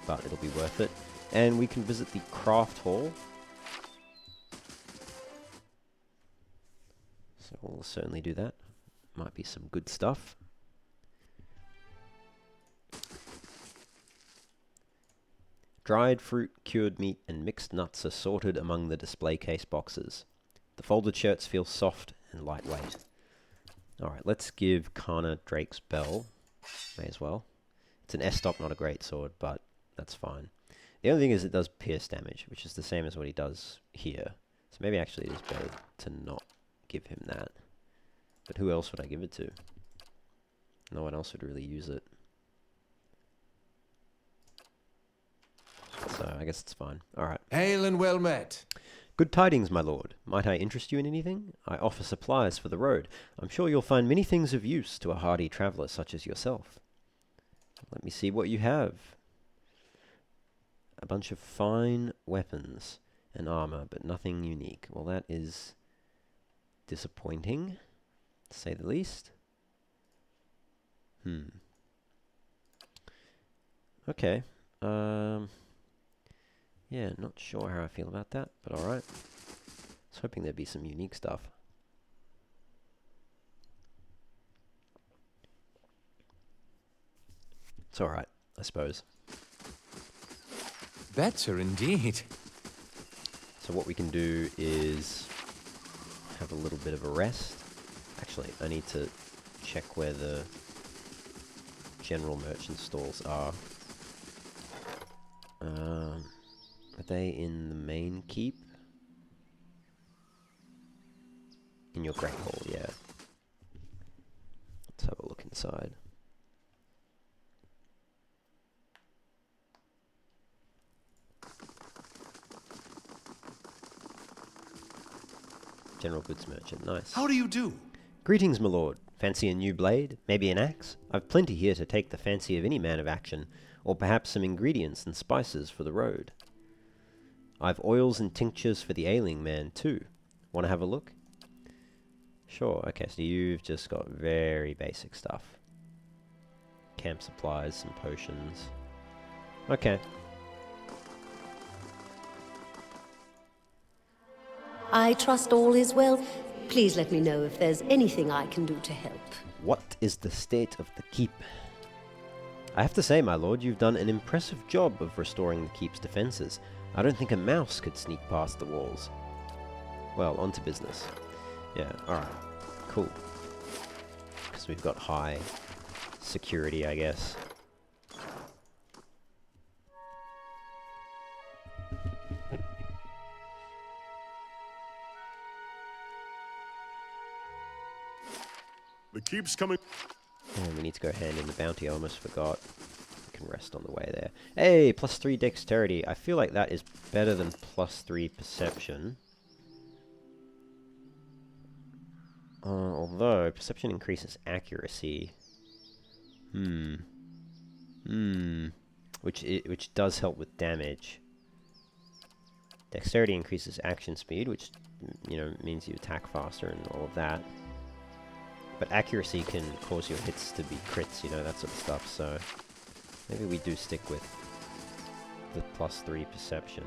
but it'll be worth it. And we can visit the craft hall. So we'll certainly do that. Might be some good stuff. Dried fruit, cured meat, and mixed nuts are sorted among the display case boxes. The folded shirts feel soft and lightweight. Alright, let's give Kana Drake's Bell. May as well. It's an S-stop, not a great sword, but that's fine. The only thing is it does pierce damage, which is the same as what he does here. So maybe actually it is better to not give him that. But who else would I give it to? No one else would really use it. So I guess it's fine. Alright. Hail and well met. Good tidings, my lord. Might I interest you in anything? I offer supplies for the road. I'm sure you'll find many things of use to a hardy traveller such as yourself. Let me see what you have. A bunch of fine weapons and armor, but nothing unique. Well, that is disappointing, to say the least. Okay. Yeah, not sure how I feel about that, but alright. I was hoping there'd be some unique stuff. It's alright, I suppose. Better indeed. So what we can do is have a little bit of a rest. Actually, I need to check where the general merchant stalls are. Are they in the main keep? In your great hall, yeah. Let's have a look inside. General goods merchant, nice. How do you do? Greetings, my lord. Fancy a new blade? Maybe an axe? I've plenty here to take the fancy of any man of action, or perhaps some ingredients and spices for the road. I've oils and tinctures for the ailing man, too. Want to have a look? Sure, okay, so you've just got very basic stuff. Camp supplies, some potions. Okay. I trust all is well. Please let me know if there's anything I can do to help. What is the state of the keep? I have to say, my lord, you've done an impressive job of restoring the keep's defenses. I don't think a mouse could sneak past the walls. Well, on to business. Yeah, alright. Cool. Because we've got high security, I guess. The keep's coming. And we need to go hand in the bounty. I almost forgot. We can rest on the way there. Hey, +3 dexterity. I feel like that is better than +3 perception. Although, perception increases accuracy. which does help with damage. Dexterity increases action speed, which means you attack faster and all of that. But accuracy can cause your hits to be crits, that sort of stuff. So maybe we do stick with the +3 perception.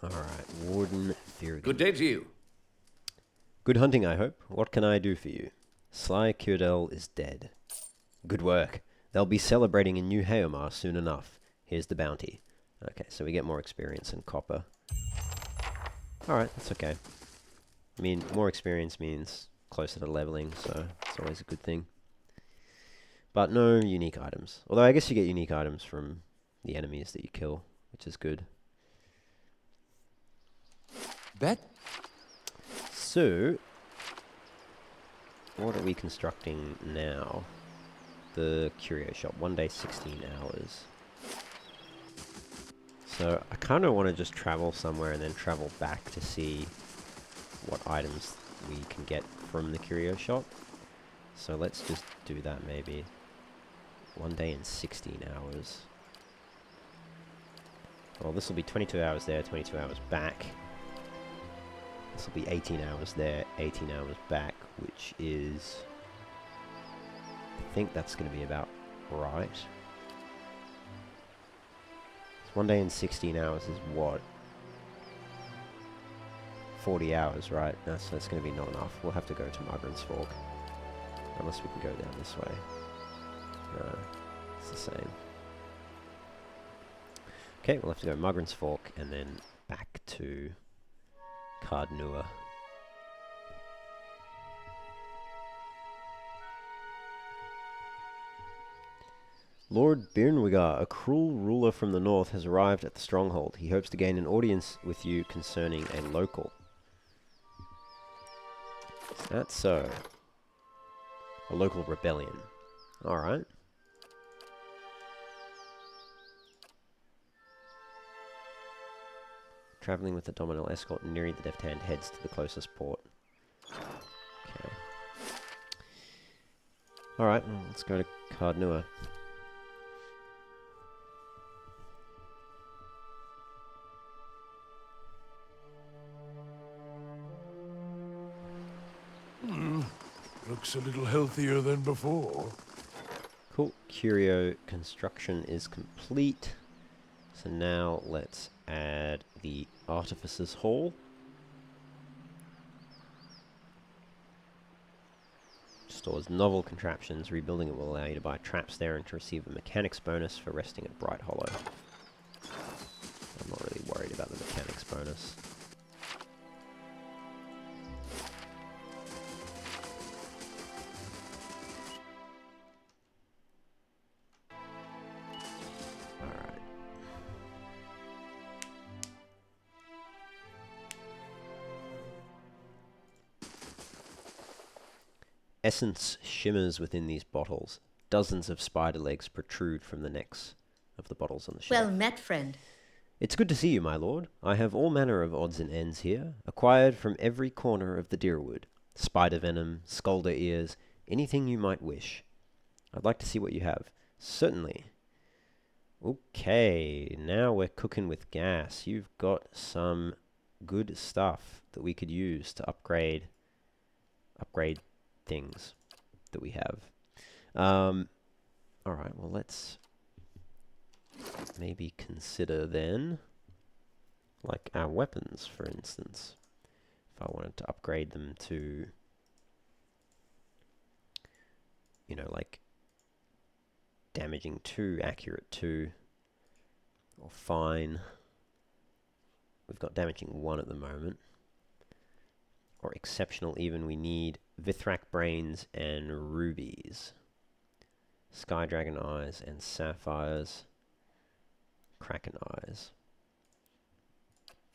Alright, Warden Theurgy. Good day to you. Good hunting, I hope. What can I do for you? Sly Curdell is dead. Good work. They'll be celebrating in New Haomar soon enough. Here's the bounty. Okay, so we get more experience and copper. Alright, that's okay. I mean, more experience means closer to leveling, so it's always a good thing. But no unique items. Although I guess you get unique items from the enemies that you kill, which is good. Bet? So, what are we constructing now? The curio shop. 1 day, 16 hours. So, I kind of want to just travel somewhere and then travel back to see what items we can get from the curio shop. So, let's just do that maybe. 1 day and 16 hours. Well, this will be 22 hours there, 22 hours back. This will be 18 hours there, 18 hours back, which is... I think that's going to be about right. So 1 day and 16 hours is what? 40 hours, right? No, so that's going to be not enough. We'll have to go to Margaret's Fork. Unless we can go down this way. No, it's the same. Okay, we'll have to go Margaret's Fork and then back to Cardnua. Lord Birnwigar, a cruel ruler from the north, has arrived at the stronghold. He hopes to gain an audience with you concerning a local. That's so. A local rebellion. Alright. Traveling with the Dominal escort and nearing the Deft Hand heads to the closest port. Okay. Alright, well, let's go to Cardnua. Looks a little healthier than before. Cool. Curio construction is complete. So now let's add the Artificer's Hall. Stores novel contraptions. Rebuilding it will allow you to buy traps there and to receive a mechanics bonus for resting at Bright Hollow. I'm not really worried about the mechanics bonus. Essence shimmers within these bottles. Dozens of spider legs protrude from the necks of the bottles on the shelf. Well met, friend. It's good to see you, my lord. I have all manner of odds and ends here, acquired from every corner of the Dyrwood. Spider venom, scolder ears, anything you might wish. I'd like to see what you have. Certainly. Okay, now we're cooking with gas. You've got some good stuff that we could use to upgrade things that we have. Alright, well let's maybe consider then, like our weapons, for instance. If I wanted to upgrade them to, you know, like damaging 2, accurate 2, or fine. We've got damaging 1 at the moment. Or exceptional even, we need Vithrak brains and rubies. Sky Dragon Eyes and Sapphires. Kraken Eyes.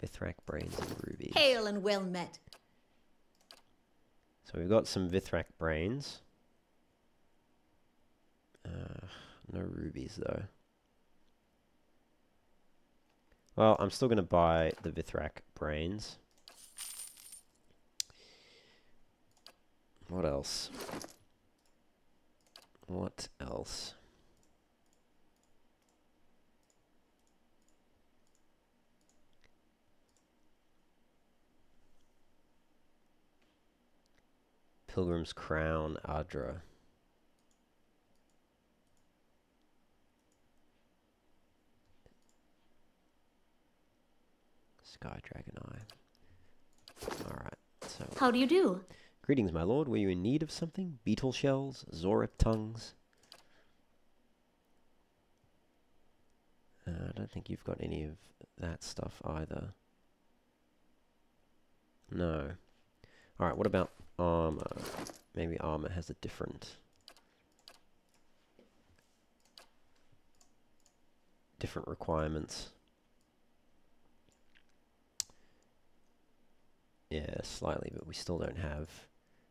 Vithrak Brains and Rubies. Hail and well met. So we've got some Vithrak Brains. No rubies though. Well, I'm still going to buy the Vithrak Brains. What else? What else? Pilgrim's Crown, Adra. Sky Dragon Eye. Alright, so... How do you do? Greetings, my lord. Were you in need of something? Beetle shells? Zorip tongues? I don't think you've got any of that stuff either. No. Alright, what about armor? Maybe armor has a different requirements. Yeah, slightly, but we still don't have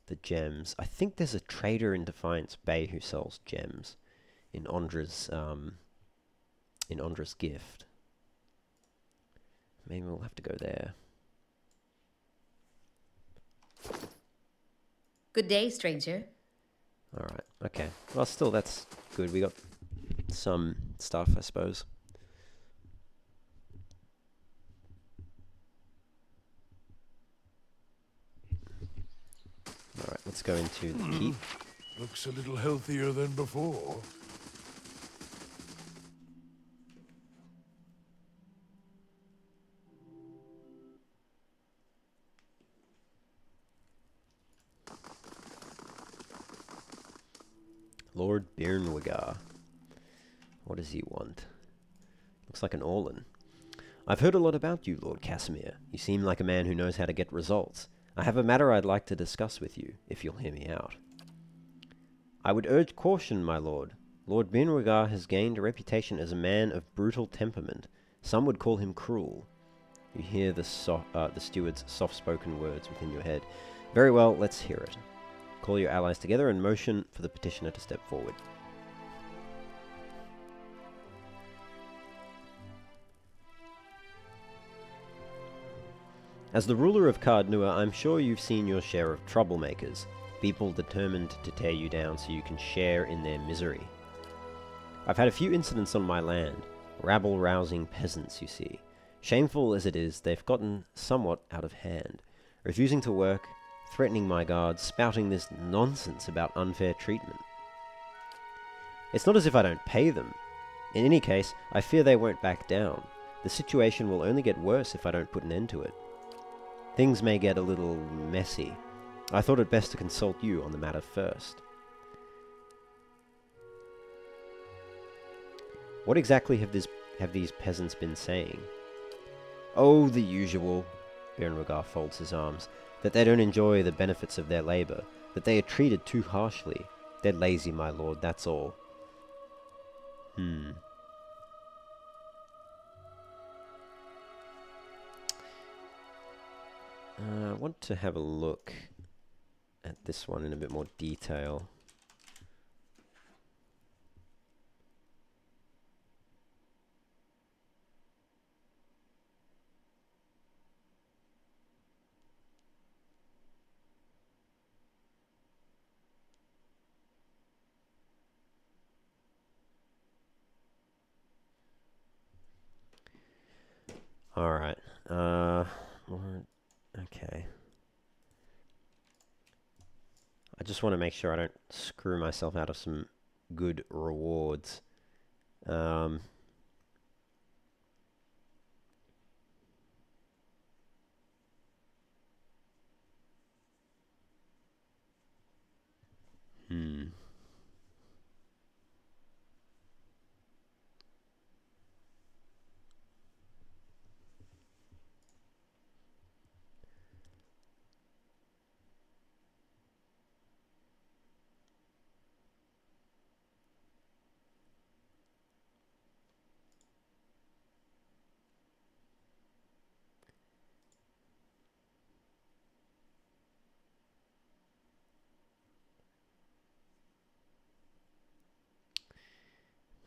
the gems. I think there's a trader in Defiance Bay who sells gems in Ondra's gift. Maybe we'll have to go there. Good day, stranger. Alright, okay. Well, still, that's good. We got some stuff, I suppose. Alright, let's go into the keep. Looks a little healthier than before. Lord Birnwigar. What does he want? Looks like an Orlan. I've heard a lot about you, Lord Kasemir. You seem like a man who knows how to get results. I have a matter I'd like to discuss with you, if you'll hear me out. I would urge caution, my lord. Lord Birnwigar has gained a reputation as a man of brutal temperament. Some would call him cruel. You hear the steward's soft-spoken words within your head. Very well, let's hear it. Call your allies together and motion for the petitioner to step forward. As the ruler of Cardnua, I'm sure you've seen your share of troublemakers, people determined to tear you down so you can share in their misery. I've had a few incidents on my land, rabble-rousing peasants, you see. Shameful as it is, they've gotten somewhat out of hand, refusing to work, threatening my guards, spouting this nonsense about unfair treatment. It's not as if I don't pay them. In any case, I fear they won't back down. The situation will only get worse if I don't put an end to it. Things may get a little messy. I thought it best to consult you on the matter first. What exactly have these peasants been saying? Oh, the usual. Birnwigar folds his arms. That they don't enjoy the benefits of their labor, that they are treated too harshly. They're lazy, my lord, that's all. I want to have a look at this one in a bit more detail. Alright, okay. I just want to make sure I don't screw myself out of some good rewards.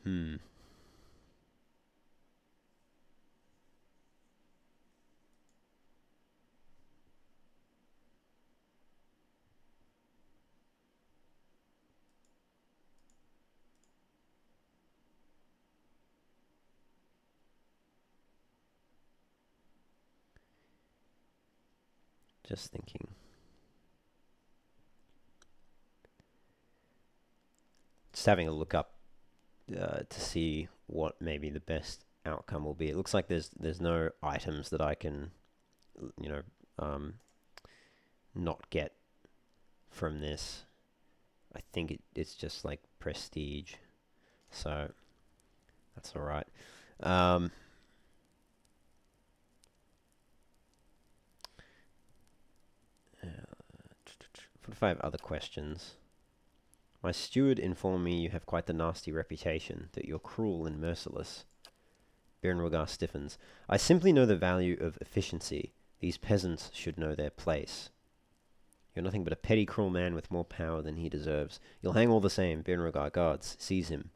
Hmm. Just thinking. Just having a look up to see what maybe the best outcome will be. It looks like there's no items that I can, you know, not get from this. I think it's just like prestige, so that's all right. What if I have other questions? My steward informed me you have quite the nasty reputation, that you're cruel and merciless. Birnrogar stiffens. I simply know the value of efficiency. These peasants should know their place. You're nothing but a petty, cruel man with more power than he deserves. You'll hang all the same. Birnrogar guards. Seize him.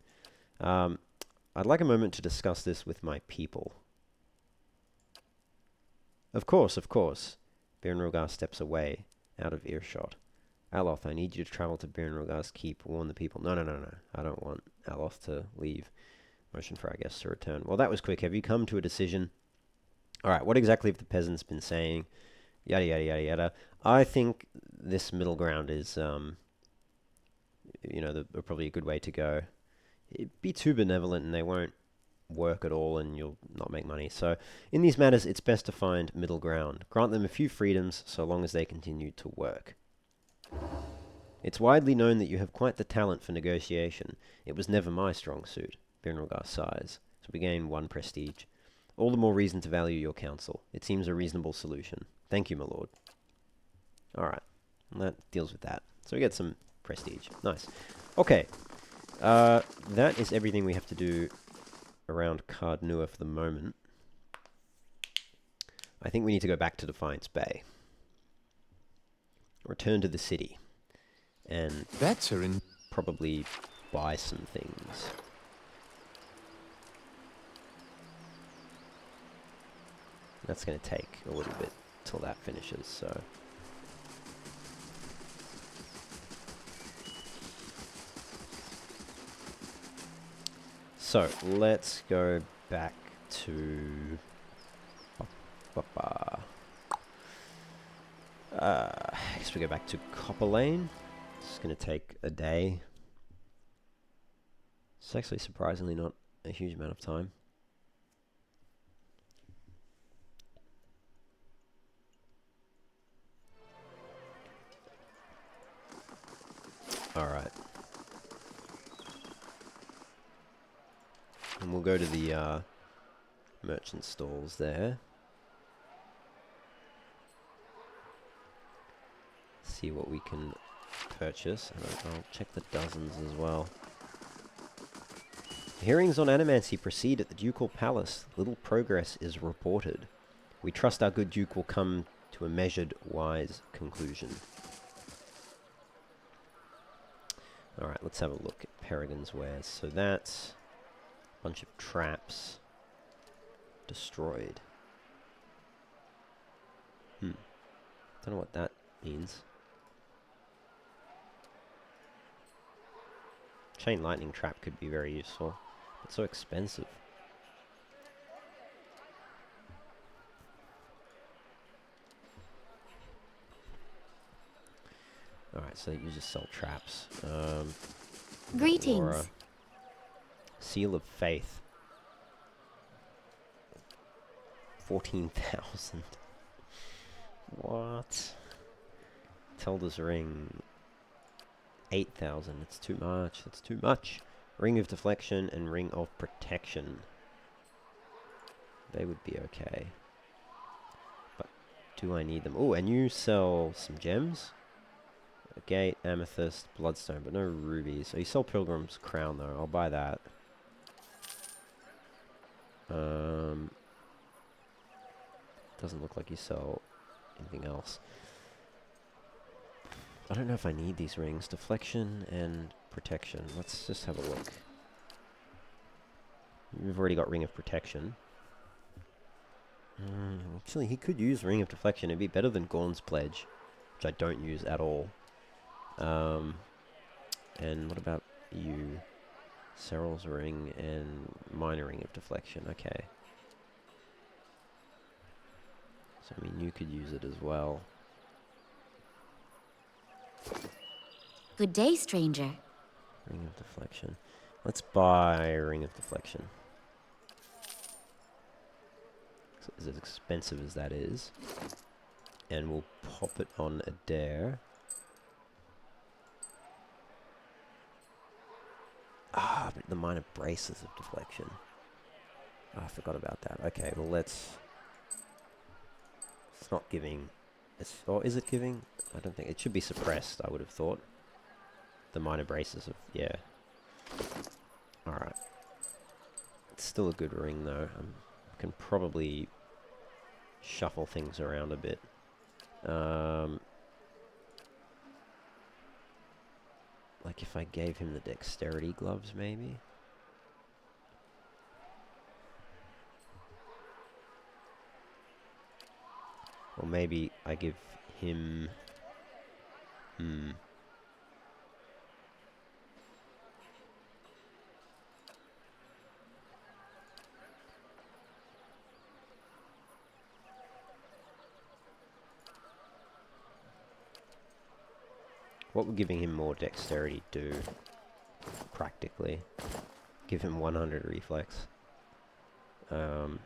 I'd like a moment to discuss this with my people. Of course, of course. Birnrogar steps away, out of earshot. Aloth, I need you to travel to Birnrogar's keep. Warn the people. No. I don't want Aloth to leave. Motion for our guests to return. Well, that was quick. Have you come to a decision? Alright, what exactly have the peasants been saying? Yada, yada, yada, yada. I think this middle ground is, you know, probably a good way to go. Be too benevolent and they won't work at all and you'll not make money. So, in these matters, it's best to find middle ground. Grant them a few freedoms so long as they continue to work. It's widely known that you have quite the talent for negotiation. It was never my strong suit. Birnrogar sighs. So we gain 1 prestige. All the more reason to value your counsel. It seems a reasonable solution. Thank you, my lord. Alright. That deals with that. So we get some prestige. Nice. Okay. That is everything we have to do around Cardnua for the moment. I think we need to go back to Defiance Bay. Return to the city. And probably buy some things. That's going to take a little bit till that finishes, so... So, let's go back to... I guess we go back to Copper Lane. It's going to take a day. It's actually surprisingly not a huge amount of time. Alright. And we'll go to the merchant stalls there. See what we can purchase. I'll check the dozens as well. Hearings on animancy proceed at the Ducal Palace. Little progress is reported. We trust our good Duke will come to a measured, wise conclusion. Alright, let's have a look at Peregrine's wares. So that's a bunch of traps destroyed. Don't know what that means. Chain lightning trap could be very useful. It's so expensive. Alright, so you just sell traps. Greetings. Aura. Seal of Faith. 14,000. What? Telda's Ring. 8,000. It's too much. That's too much. Ring of Deflection and Ring of Protection. They would be okay. But do I need them? Oh, and you sell some gems? Agate, Amethyst, Bloodstone, but no rubies. So you sell Pilgrim's Crown though. I'll buy that. Doesn't look like you sell anything else. I don't know if I need these rings. Deflection and protection. Let's just have a look. We've already got Ring of Protection. Actually, he could use Ring of Deflection. It'd be better than Gorn's Pledge, which I don't use at all. And what about you? Serral's Ring and Minor Ring of Deflection. Okay. So, I mean, you could use it as well. Good day, stranger. Ring of Deflection. Let's buy Ring of Deflection. So as expensive as that is. And we'll pop it on Adair. Ah, but the minor braces of deflection. Oh, I forgot about that. Okay, well let's... It's not giving... or is it giving? I don't think... It should be suppressed, I would have thought. The minor braces of... Yeah. Alright. It's still a good ring though. I can probably shuffle things around a bit. Like if I gave him the dexterity gloves, maybe? Or maybe I give him... What would giving him more dexterity do, practically? Give him 100 reflex. And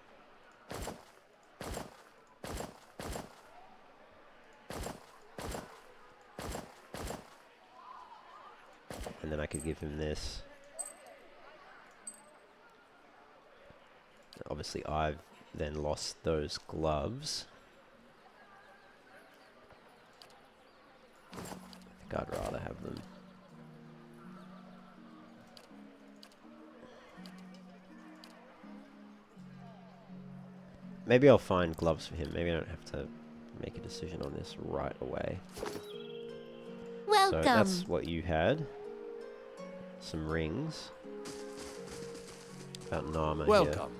then I could give him this. Obviously, I've then lost those gloves. I'd rather have them. Maybe I'll find gloves for him. Maybe I don't have to make a decision on this right away. Welcome. So that's what you had. Some rings. About Nama here. Welcome.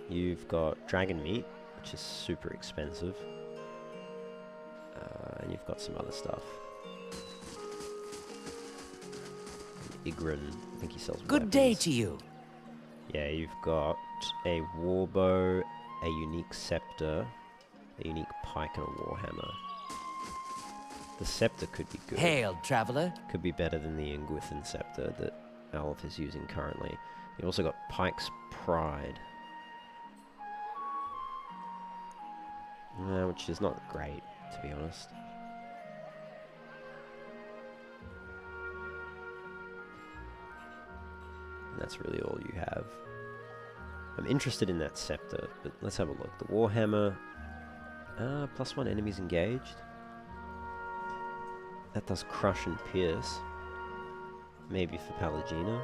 You've got dragon meat, which is super expensive. And you've got some other stuff. Igrin, I think he sells Good day weapons. to you. Yeah, you've got a warbow, a unique scepter, a unique pike, and a warhammer. The scepter could be good. Hail, traveler. Could be better than the Ingwithan scepter that Alf is using currently. You also got Pike's Pride. Which is not great, to be honest. And that's really all you have. I'm interested in that scepter, but let's have a look. The Warhammer, +1 enemies engaged. That does crush and pierce. Maybe for Pallegina.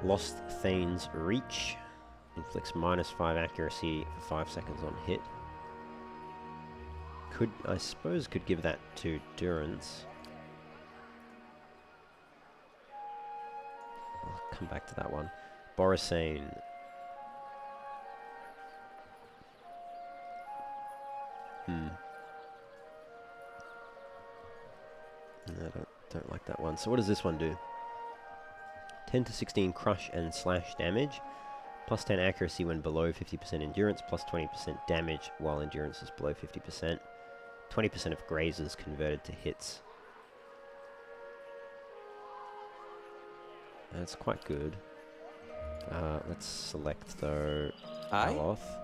Lost Thane's Reach. Inflicts -5 accuracy for 5 seconds on hit. I suppose could give that to Durance. I'll come back to that one. Borisane. No, I don't like that one. So what does this one do? 10 to 16 crush and slash damage. +10 accuracy when below 50% endurance. +20% damage while endurance is below 50%. 20% of grazers converted to hits. That's quite good. Let's select though Aye. Aloth.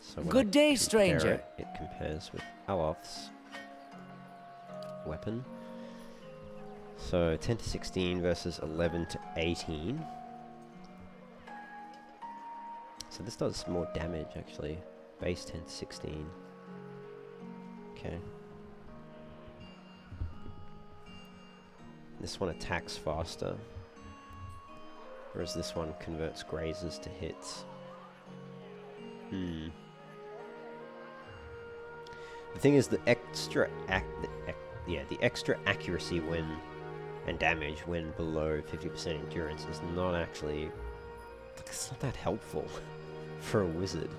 So when Good I day, compare stranger. it compares with Aloth's weapon. So 10 to 16 versus 11 to 18. So this does more damage actually. Base 10 to 16. Okay. This one attacks faster. Whereas this one converts grazers to hits. The thing is the extra accuracy when and damage when below 50% endurance is not actually... It's not that helpful for a wizard.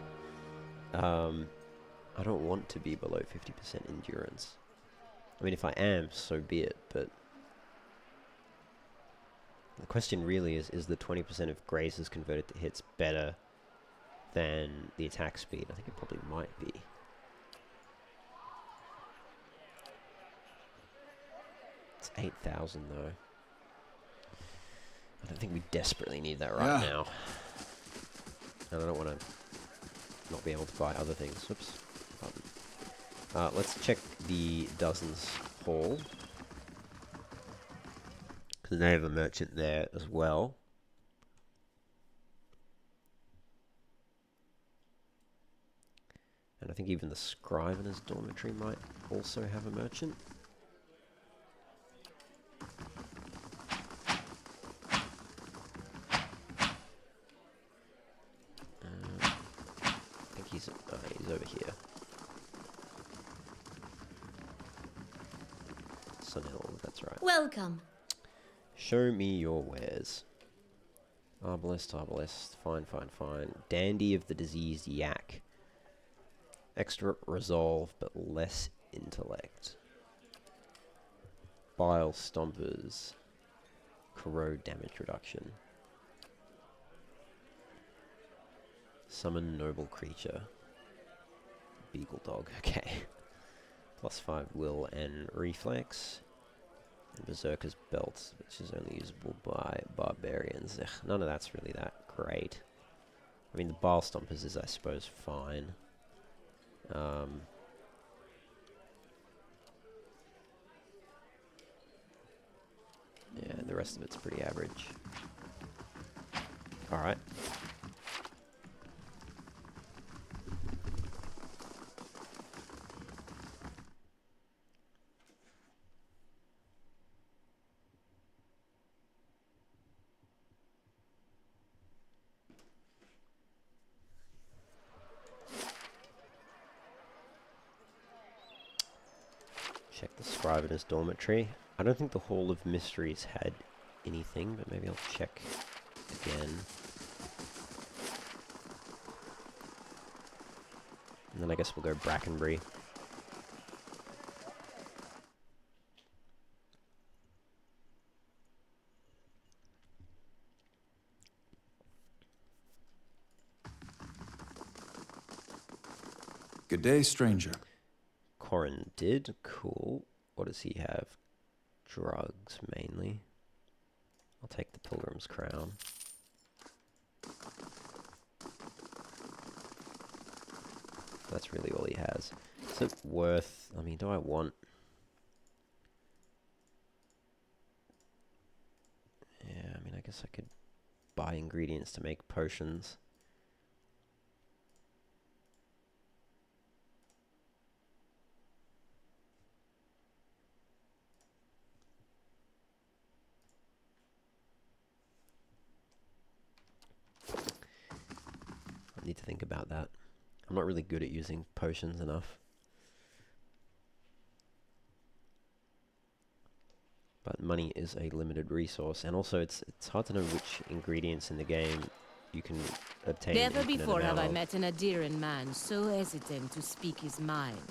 I don't want to be below 50% endurance. I mean, if I am, so be it, but... The question really is the 20% of grazes converted to hits better than the attack speed? I think it probably might be. It's 8,000 though. I don't think we desperately need that right now. And I don't want to not be able to buy other things. Whoops. Let's check the Dozens Hall. Because they have a merchant there as well. And I think even the Scrivener's Dormitory might also have a merchant. I think he's over here. Sunhill, that's right. Welcome. Show me your wares. Arbalest, Arbalest, fine, fine, fine. Dandy of the Diseased Yak. Extra resolve, but less intellect. Bile Stompers. Corrode damage reduction. Summon Noble Creature. Beagle Dog, okay. +5 will and reflex. And Berserker's Belt, which is only usable by barbarians. Ugh, none of that's really that great. I mean, the Bile Stompers is, I suppose, fine. Yeah, the rest of it's pretty average. Alright. Check the Scrivener's Dormitory. I don't think the Hall of Mysteries had anything, but maybe I'll check again. And then I guess we'll go Brackenbury. Good day, stranger. Corin did. Cool. What does he have? Drugs, mainly. I'll take the Pilgrim's Crown. That's really all he has. Is it worth... I mean, do I want... Yeah, I mean, I guess I could buy ingredients to make potions. Need to think about that. I'm not really good at using potions enough. But money is a limited resource, and also it's hard to know which ingredients in the game you can obtain. Never before have I met an Adiran man so hesitant to speak his mind.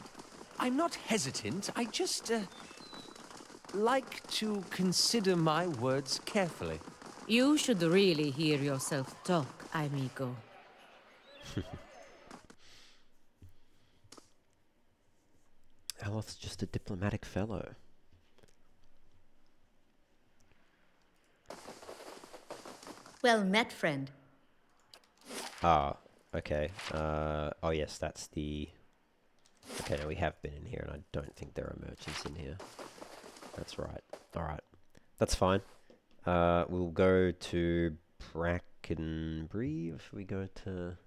I'm not hesitant. I just, like to consider my words carefully. You should really hear yourself talk, amigo. Aloth's just a diplomatic fellow. Well met, friend. Ah, okay. Oh yes, that's the... Okay, no, we have been in here, and I don't think there are merchants in here. That's right. Alright. That's fine. We'll go to Brackenbury, or should we go to...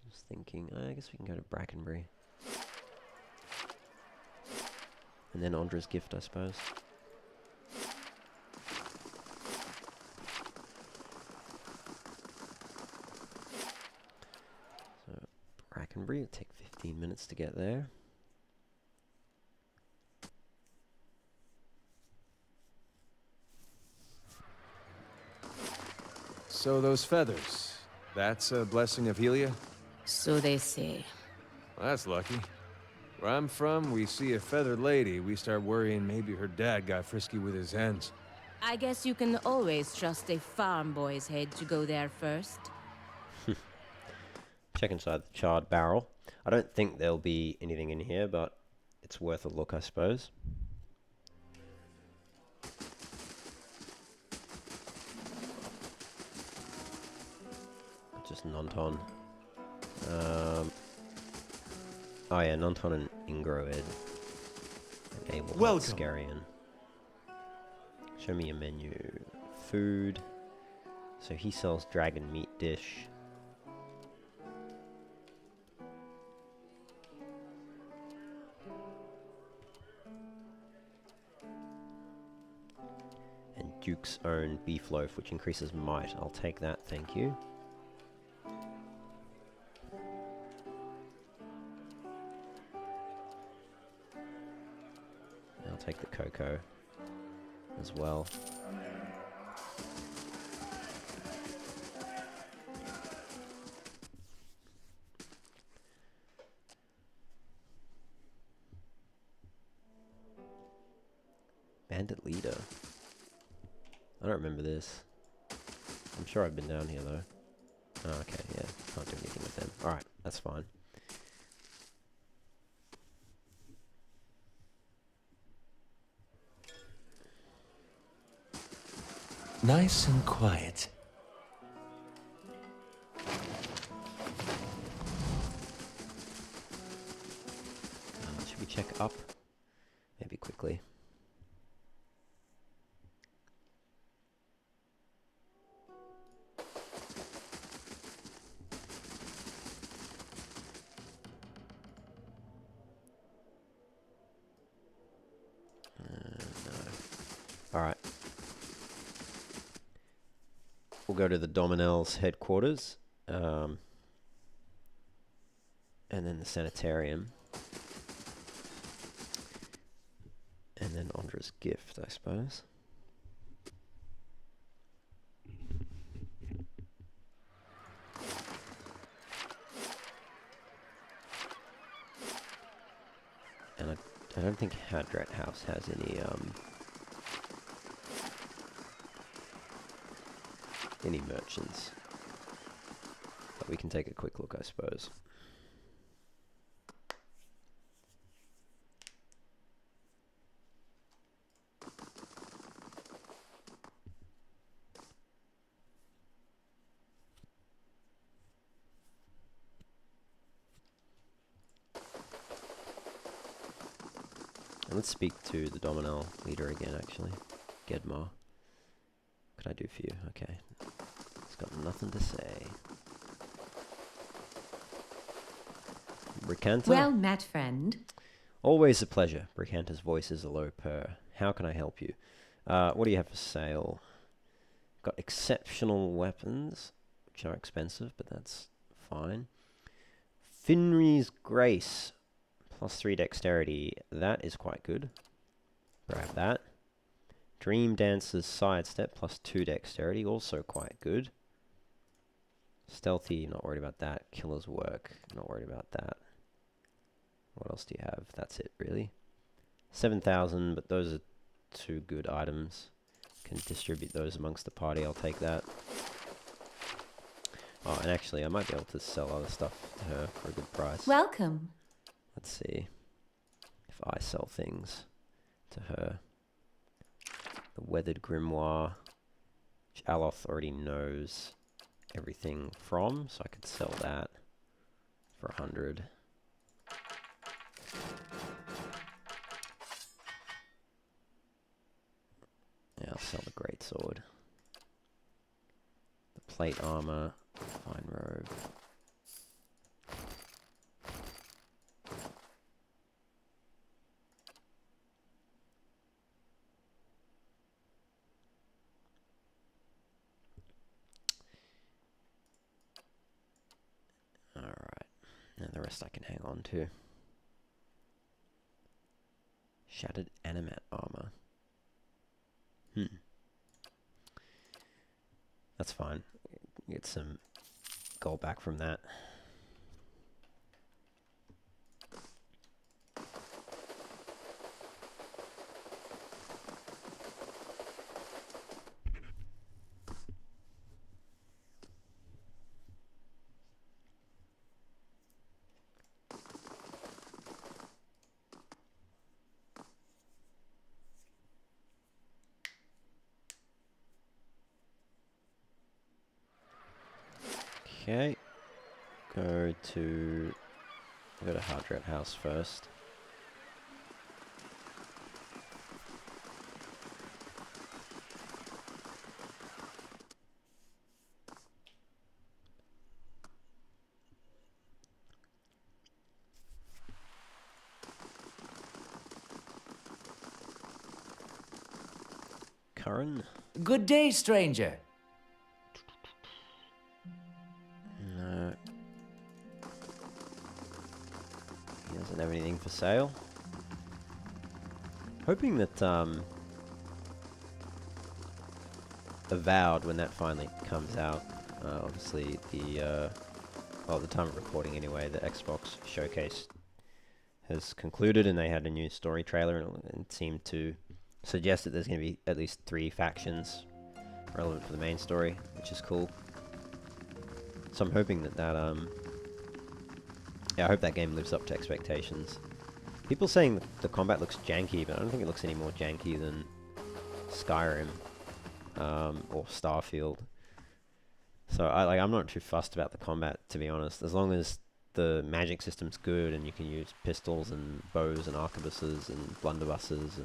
Just thinking, I guess we can go to Brackenbury. And then Andra's Gift, I suppose. So, Brackenbury, it'll take 15 minutes to get there. So those feathers, that's a blessing of Helia? So they say. Well, that's lucky. Where I'm from, we see a feathered lady, we start worrying maybe her dad got frisky with his hens. I guess you can always trust a farm boy's head to go there first. Check inside the charred barrel. I don't think there'll be anything in here, but it's worth a look, I suppose. Just Nonton. Oh yeah, Nonton and Ingroed. And Abel Welcome. Scarian. Show me your menu. Food. So he sells dragon meat dish. And Duke's own beef loaf, which increases might. I'll take that, thank you. I'll take the cocoa as well. Bandit leader. I don't remember this. I'm sure I've been down here though. Oh, okay, yeah. Can't do anything with them. Alright, that's fine. Nice and quiet. Should we check up? Maybe quickly. No. Alright. We'll go to the Dominel's headquarters. And then the sanitarium. And then Andra's gift, I suppose. And I don't think Hadrat House has any merchants. But we can take a quick look, I suppose. And let's speak to the Dominel leader again, actually. Gedmar. What can I do for you? Okay. He's got nothing to say. Bricanta? Well met, friend. Always a pleasure. Bricanta's voice is a low purr. How can I help you? What do you have for sale? Got exceptional weapons, which are expensive, but that's fine. Finri's Grace. +3 dexterity. That is quite good. Grab that. Dream Dancer's Sidestep. +2 dexterity. Also quite good. Stealthy. Not worried about that. Killer's Work. Not worried about that. What else do you have? That's it, really. 7,000, but those are 2 good items. Can distribute those amongst the party. I'll take that. Oh, and actually, I might be able to sell other stuff to her for a good price. Welcome. Let's see if I sell things to her. The Weathered Grimoire, which Aloth already knows everything from, so I could sell that for 100. Yeah, I'll sell the Greatsword. The Plate Armor, Fine Robe. Alright, and the rest I can hang on to. Shattered Animat Armor. That's fine. Get some gold back from that. Okay, go to Hardrat House first. Curran? Good day, stranger. No. He doesn't have anything for sale. Hoping that Avowed, when that finally comes out, obviously the time of recording anyway, the Xbox showcase has concluded and they had a new story trailer and it seemed to suggest that there's going to be at least 3 factions relevant for the main story, which is cool. So I'm hoping that yeah, I hope that game lives up to expectations. People saying that the combat looks janky, but I don't think it looks any more janky than Skyrim or Starfield. So I'm not too fussed about the combat, to be honest, as long as the magic system's good and you can use pistols and bows and arquebuses and blunderbusses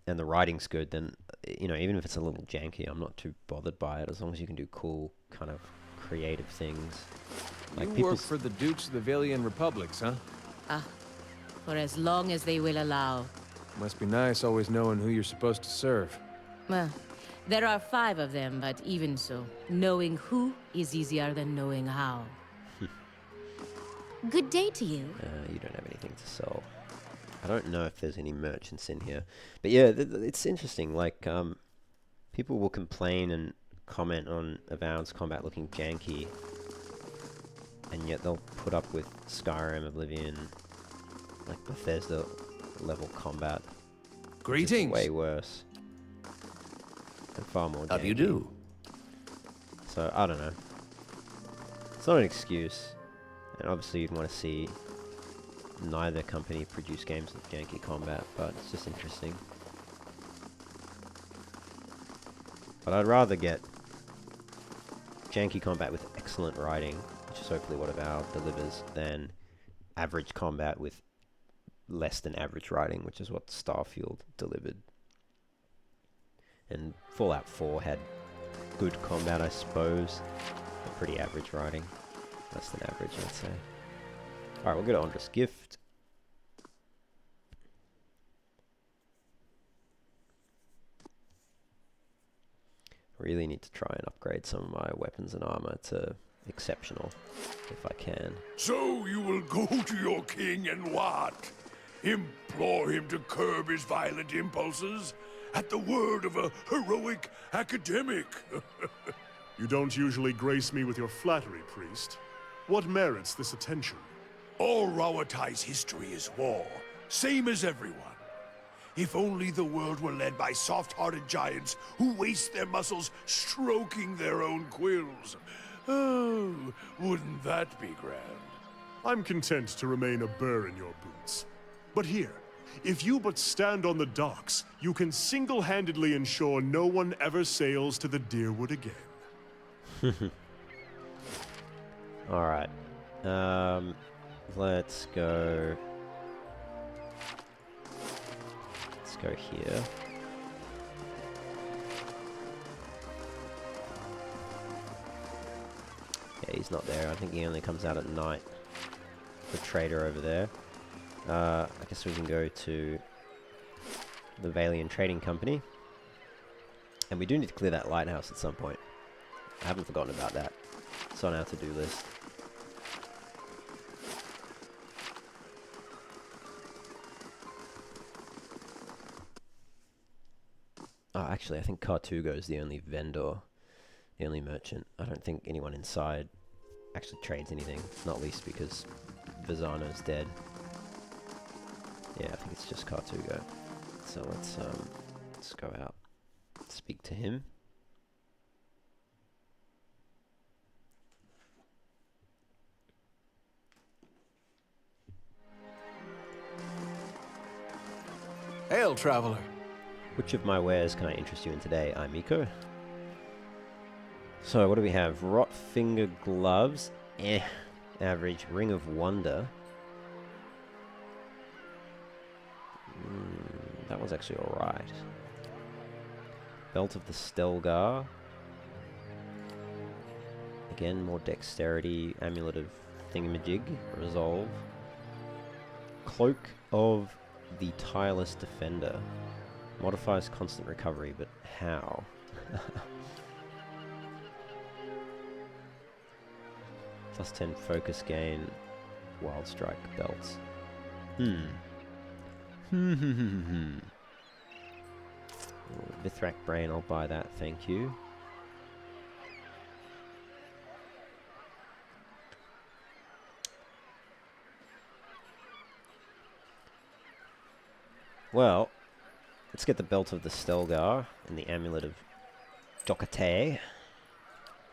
and the writing's good, then, you know, even if it's a little janky, I'm not too bothered by it, as long as you can do cool, kind of creative things. Like You work for the Dukes of the Valian Republics, huh? Ah, for as long as they will allow. Must be nice always knowing who you're supposed to serve. Well, there are 5 of them, but even so, knowing who is easier than knowing how. Good day to you. You don't have anything to sell. I don't know if there's any merchants in here. But yeah, it's interesting. Like, people will complain and comment on Avowed's combat looking janky, and yet they'll put up with Skyrim, Oblivion, like Bethesda level combat. Greetings! Way worse. And far more janky. How do you do? So, I don't know. It's not an excuse. And obviously you'd want to see neither company produce games with janky combat, but it's just interesting. But I'd rather get janky combat with excellent writing, which is hopefully what Avowed delivers, than average combat with less than average writing, which is what Starfield delivered. And Fallout 4 had good combat, I suppose, but pretty average writing. Less than average, I'd say. Alright, we'll go to Ondra's Gift. Really need to try and upgrade some of my weapons and armor to exceptional, if I can. So you will go to your king and what? Implore him to curb his violent impulses? At the word of a heroic academic? You don't usually grace me with your flattery, priest. What merits this attention? All Rawatai's history is war, same as everyone. If only the world were led by soft-hearted giants who waste their muscles stroking their own quills. Oh, wouldn't that be grand? I'm content to remain a burr in your boots. But here, if you but stand on the docks, you can single-handedly ensure no one ever sails to the Dyrwood again. Alright. Let's go... Let's go here. Yeah, he's not there. I think he only comes out at night. The trader over there. I guess we can go to the Valian Trading Company. And we do need to clear that lighthouse at some point. I haven't forgotten about that. It's on our to-do list. Oh, actually. I think Cartugo is the only vendor, the only merchant. I don't think anyone inside actually trades anything, not least because Vizano's dead. Yeah, I think it's just Cartugo. So let's go out, speak to him. Hail, traveler. Which of my wares can I interest you in today, Aimiko? So, what do we have? Rot finger gloves. Average. Ring of Wonder. That was actually alright. Belt of the Stelgar. Again, more dexterity. Amulet of Thingamajig. Resolve. Cloak of the Tireless Defender. Modifies constant recovery, but how? Plus 10 focus gain. Wild Strike belts. Vithrak Brain, I'll buy that, thank you. Well, let's get the Belt of the Stelgar and the Amulet of Dokate.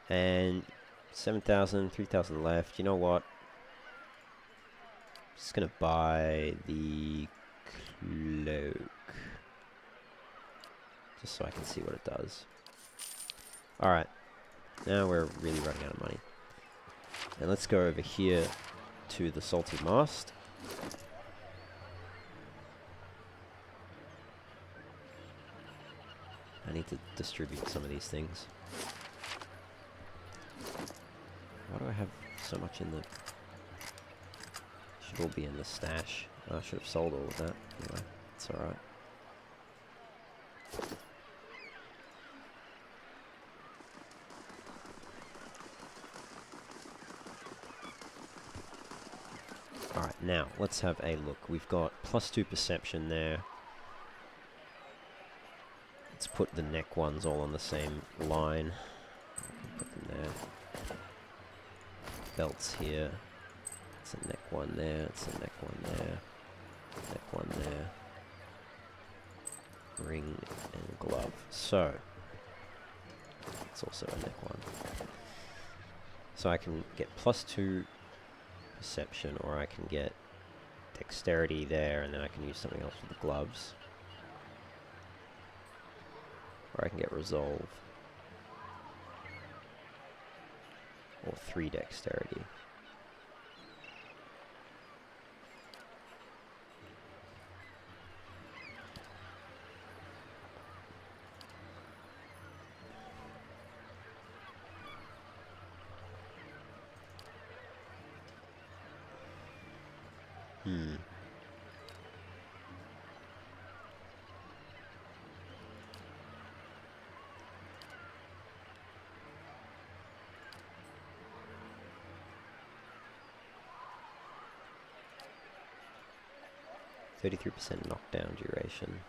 And 7,000, 3,000 left. You know what? Just gonna buy the cloak. Just so I can see what it does. Alright. Now we're really running out of money. And let's go over here to the Salty Mast. I need to distribute some of these things. Why do I have so much in the... Should all be in the stash. I should have sold all of that. Anyway, it's alright. Alright, now, let's have a look. We've got +2 perception there. Let's put the neck ones all on the same line. Put them there. Belts here. It's a neck one there. It's a neck one there. Neck one there. Ring and glove. So, it's also a neck one. So I can get +2 perception, or I can get dexterity there, and then I can use something else with the gloves. Or I can get resolve. Or 3 dexterity. Hmm. 33% knockdown duration.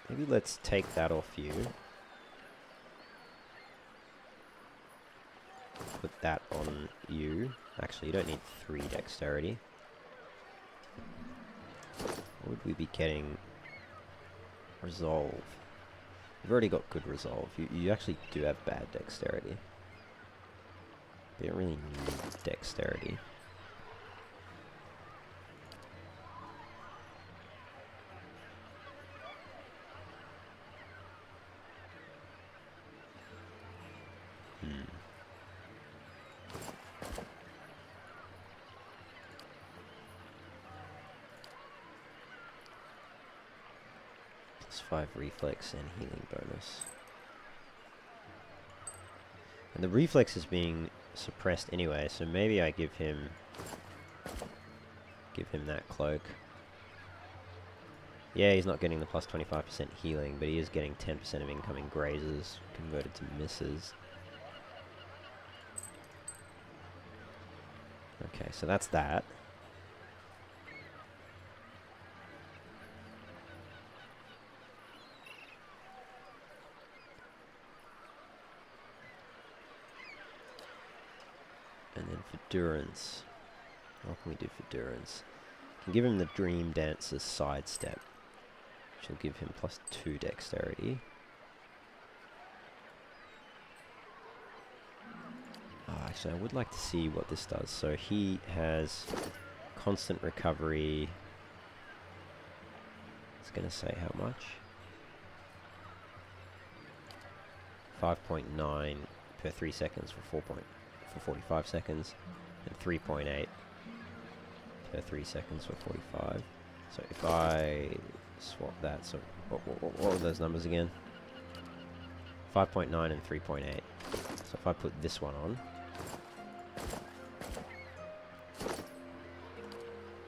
Maybe let's take that off you. Put that on you. Actually, you don't need 3 dexterity. What would we be getting? Resolve. You've already got good resolve. You actually do have bad dexterity. You don't really need dexterity. +5 reflex and healing bonus. And the reflex is being suppressed anyway, so maybe I give him that cloak. Yeah, he's not getting the +25% healing, but he is getting 10% of incoming grazes converted to misses. Okay, so that's that. And then for Durance, what can we do for Durance? Can give him the Dream Dancer's sidestep, which will give him +2 dexterity. Actually, I would like to see what this does. So he has constant recovery. It's going to say how much? 5.9 per 3 seconds for 45 seconds, and 3.8 per 3 seconds for 45. So if I swap that, so what were those numbers again? 5.9 and 3.8. So if I put this one on,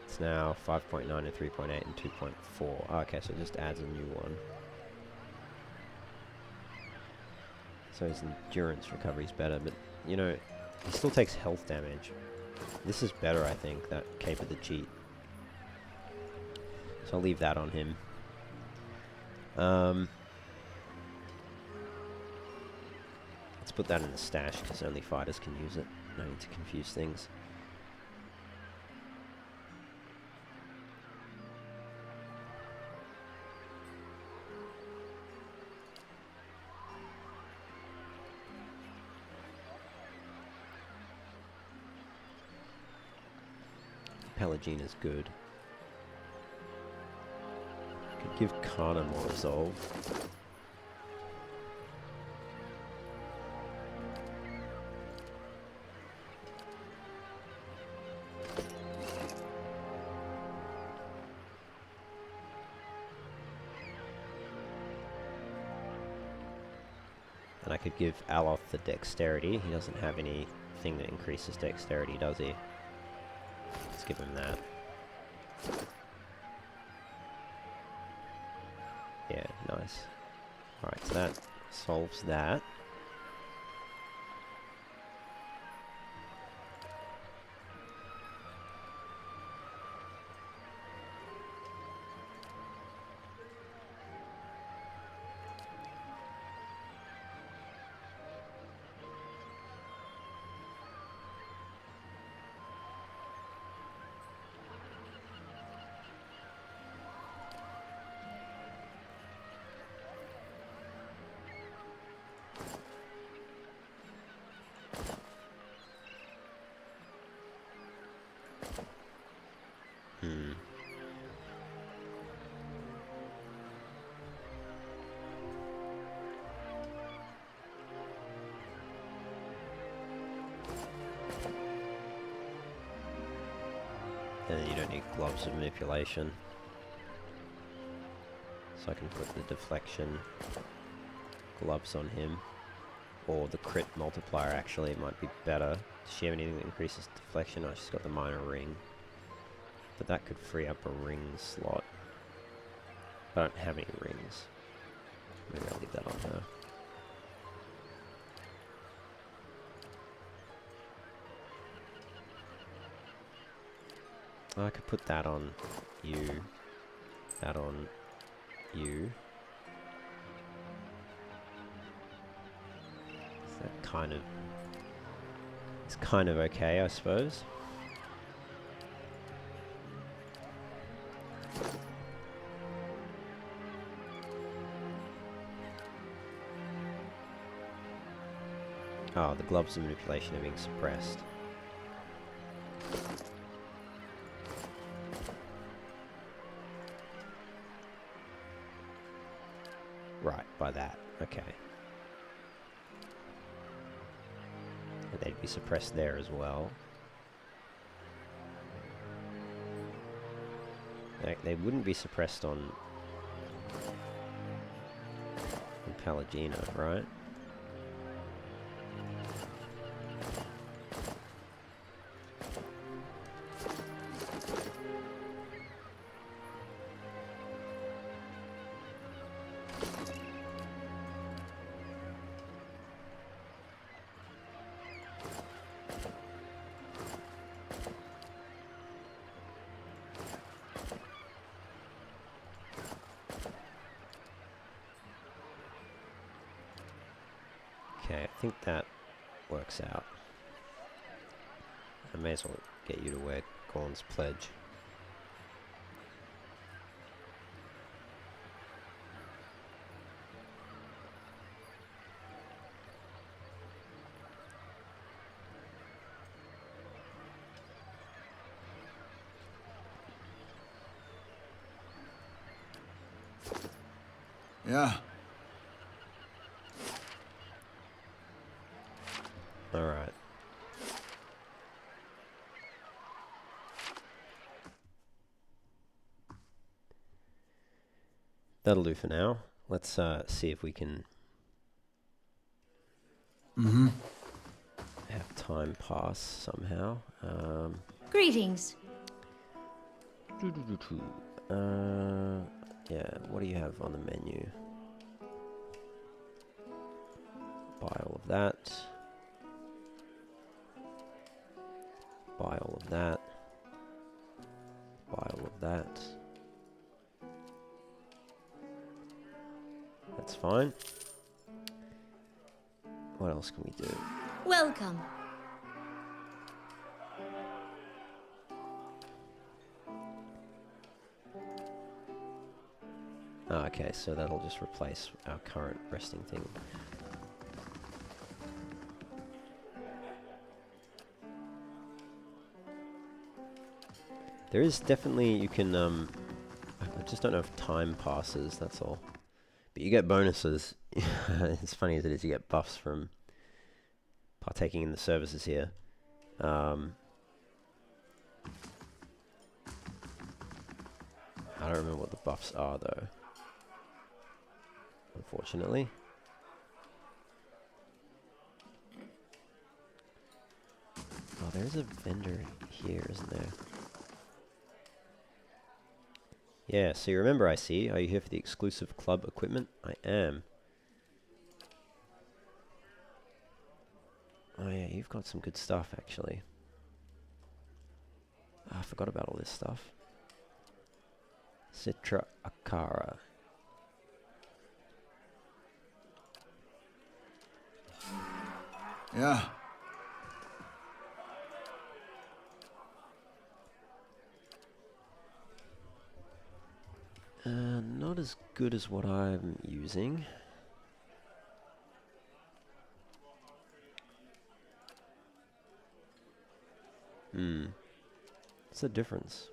it's now 5.9 and 3.8 and 2.4. Oh, okay, so it just adds a new one. So his endurance recovery is better, but, you know, he still takes health damage. This is better, I think, that Cape of the Cheat. So I'll leave that on him. Let's put that in the stash, because only fighters can use it. No need to confuse things. Pelagina's good. Could give Kana more resolve. And I could give Aloth the dexterity. He doesn't have anything that increases dexterity, does he? Let's give him that. Yeah, nice. Alright, so that solves that. And then you don't need gloves of manipulation. So I can put the deflection gloves on him. Or the crit multiplier actually might be better. Does she have anything that increases deflection? Oh, she's got the minor ring. But that could free up a ring slot. I don't have any rings. Maybe I'll leave that on her. I could put that on you, that on you. Is that kind of... It's kind of okay, I suppose. Oh, the gloves of manipulation are being suppressed. Right, by that. Okay. And they'd be suppressed there as well. They wouldn't be suppressed on Pelagina, right? Okay, I think that works out. I may as well get you to wear Gorn's pledge. Yeah. All right. That'll do for now. Let's see if we can have time pass somehow. Greetings. Yeah, what do you have on the menu? Buy all of that. Buy all of that. Buy all of that. That's fine. What else can we do? Welcome. Ah, okay, so that'll just replace our current resting thing. There is definitely, you can, I just don't know if time passes, that's all. But you get bonuses. As funny as it is, you get buffs from partaking in the services here. I don't remember what the buffs are, though. Unfortunately. Oh, there's a vendor here, isn't there? Yeah, so you remember, I see. Are you here for the exclusive club equipment? I am. Oh yeah, you've got some good stuff, actually. Oh, I forgot about all this stuff. Citra Akara. Yeah. Not as good as what I'm using. What's the difference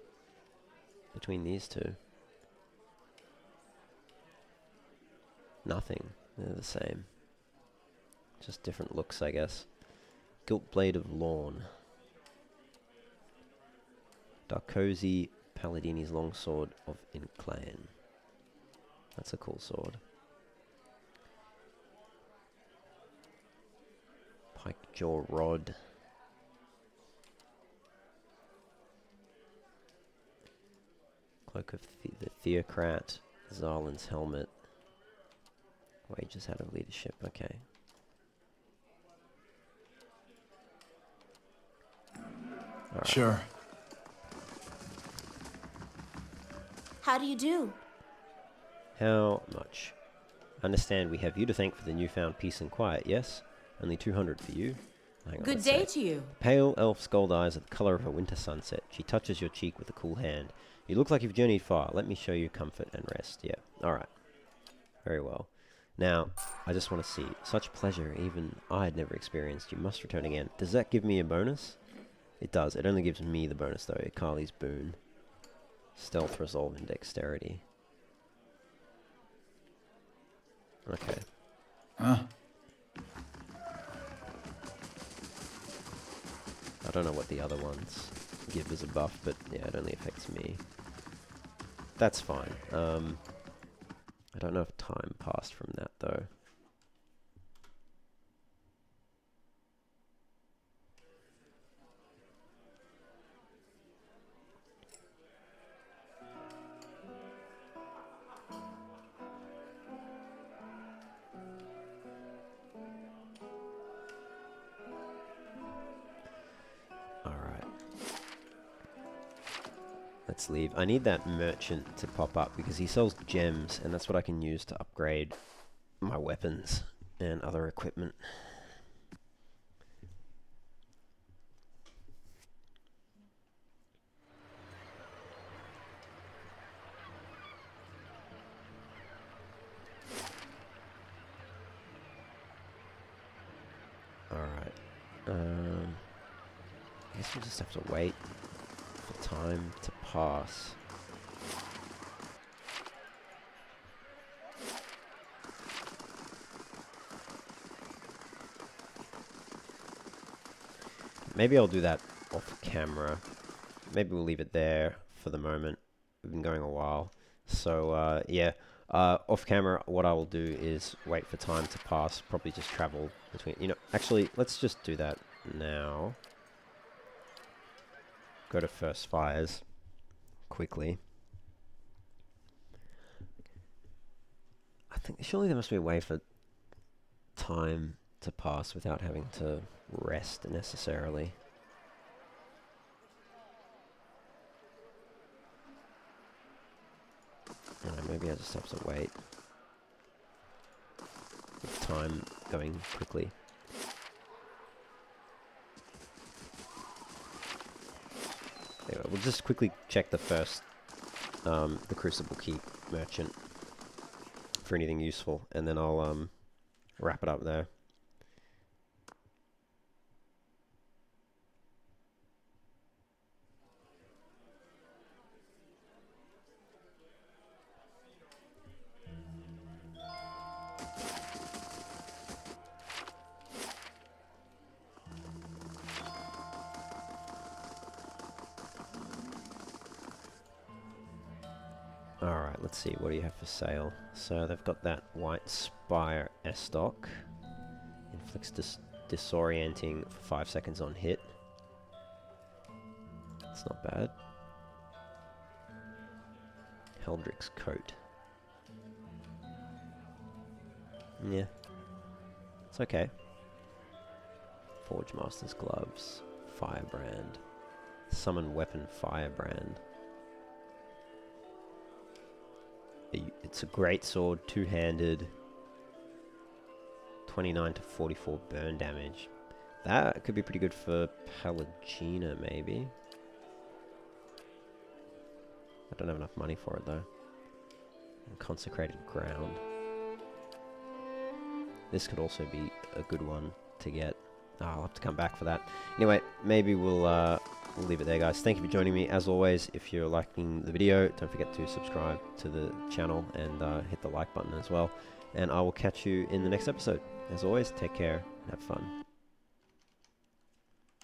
between these two? Nothing. They're the same. Just different looks, I guess. Gilt Blade of Lawn. Darkozy Paladini's Longsword of Inclan. That's a cool sword. Pikejaw Rod. Cloak of the Theocrat. Zarlin's Helmet. Wages out of leadership, okay. All right. Sure. How do you do? How much? Understand we have you to thank for the newfound peace and quiet, yes? Only 200 for you. Hang on, Good let's day say. to you. Pale elf's gold eyes are the color of a winter sunset. She touches your cheek with a cool hand. You look like you've journeyed far. Let me show you comfort and rest. Yeah, alright. Very well. Now, I just want to see. Such pleasure, even I had never experienced. You must return again. Does that give me a bonus? It does. It only gives me the bonus, though. Akali's boon. Stealth, resolve, and dexterity. Okay. Huh? I don't know what the other ones give as a buff, but yeah, it only affects me. That's fine. I don't know if time passed from that, though. Let's leave. I need that merchant to pop up because he sells gems, and that's what I can use to upgrade my weapons and other equipment. I guess we'll just have to wait for time to pass. Maybe I'll do that off camera. Maybe we'll leave it there for the moment. We've been going a while. So, yeah. Off camera, what I will do is wait for time to pass. Probably just travel between... You know, actually, let's just do that now. Go to first fires quickly. I think surely there must be a way for time to pass without having to rest necessarily. Maybe I just have to wait with time going quickly. Anyway, we'll just quickly check the first, the Crucible Keep merchant for anything useful, and then I'll wrap it up there. Alright, let's see, what do you have for sale? So they've got that White Spire Estoc. Inflicts disorienting for 5 seconds on hit. That's not bad. Heldrick's Coat. Yeah. It's okay. Forge Master's Gloves. Firebrand. Summon Weapon Firebrand. It's a great sword, two-handed, 29 to 44 burn damage. That could be pretty good for Pallegina, maybe. I don't have enough money for it though. And Consecrated Ground. This could also be a good one to get. Oh, I'll have to come back for that. Anyway, maybe we'll leave it there, guys. Thank you for joining me. As always, if you're liking the video, don't forget to subscribe to the channel and hit the like button as well. And I will catch you in the next episode. As always, take care and have fun.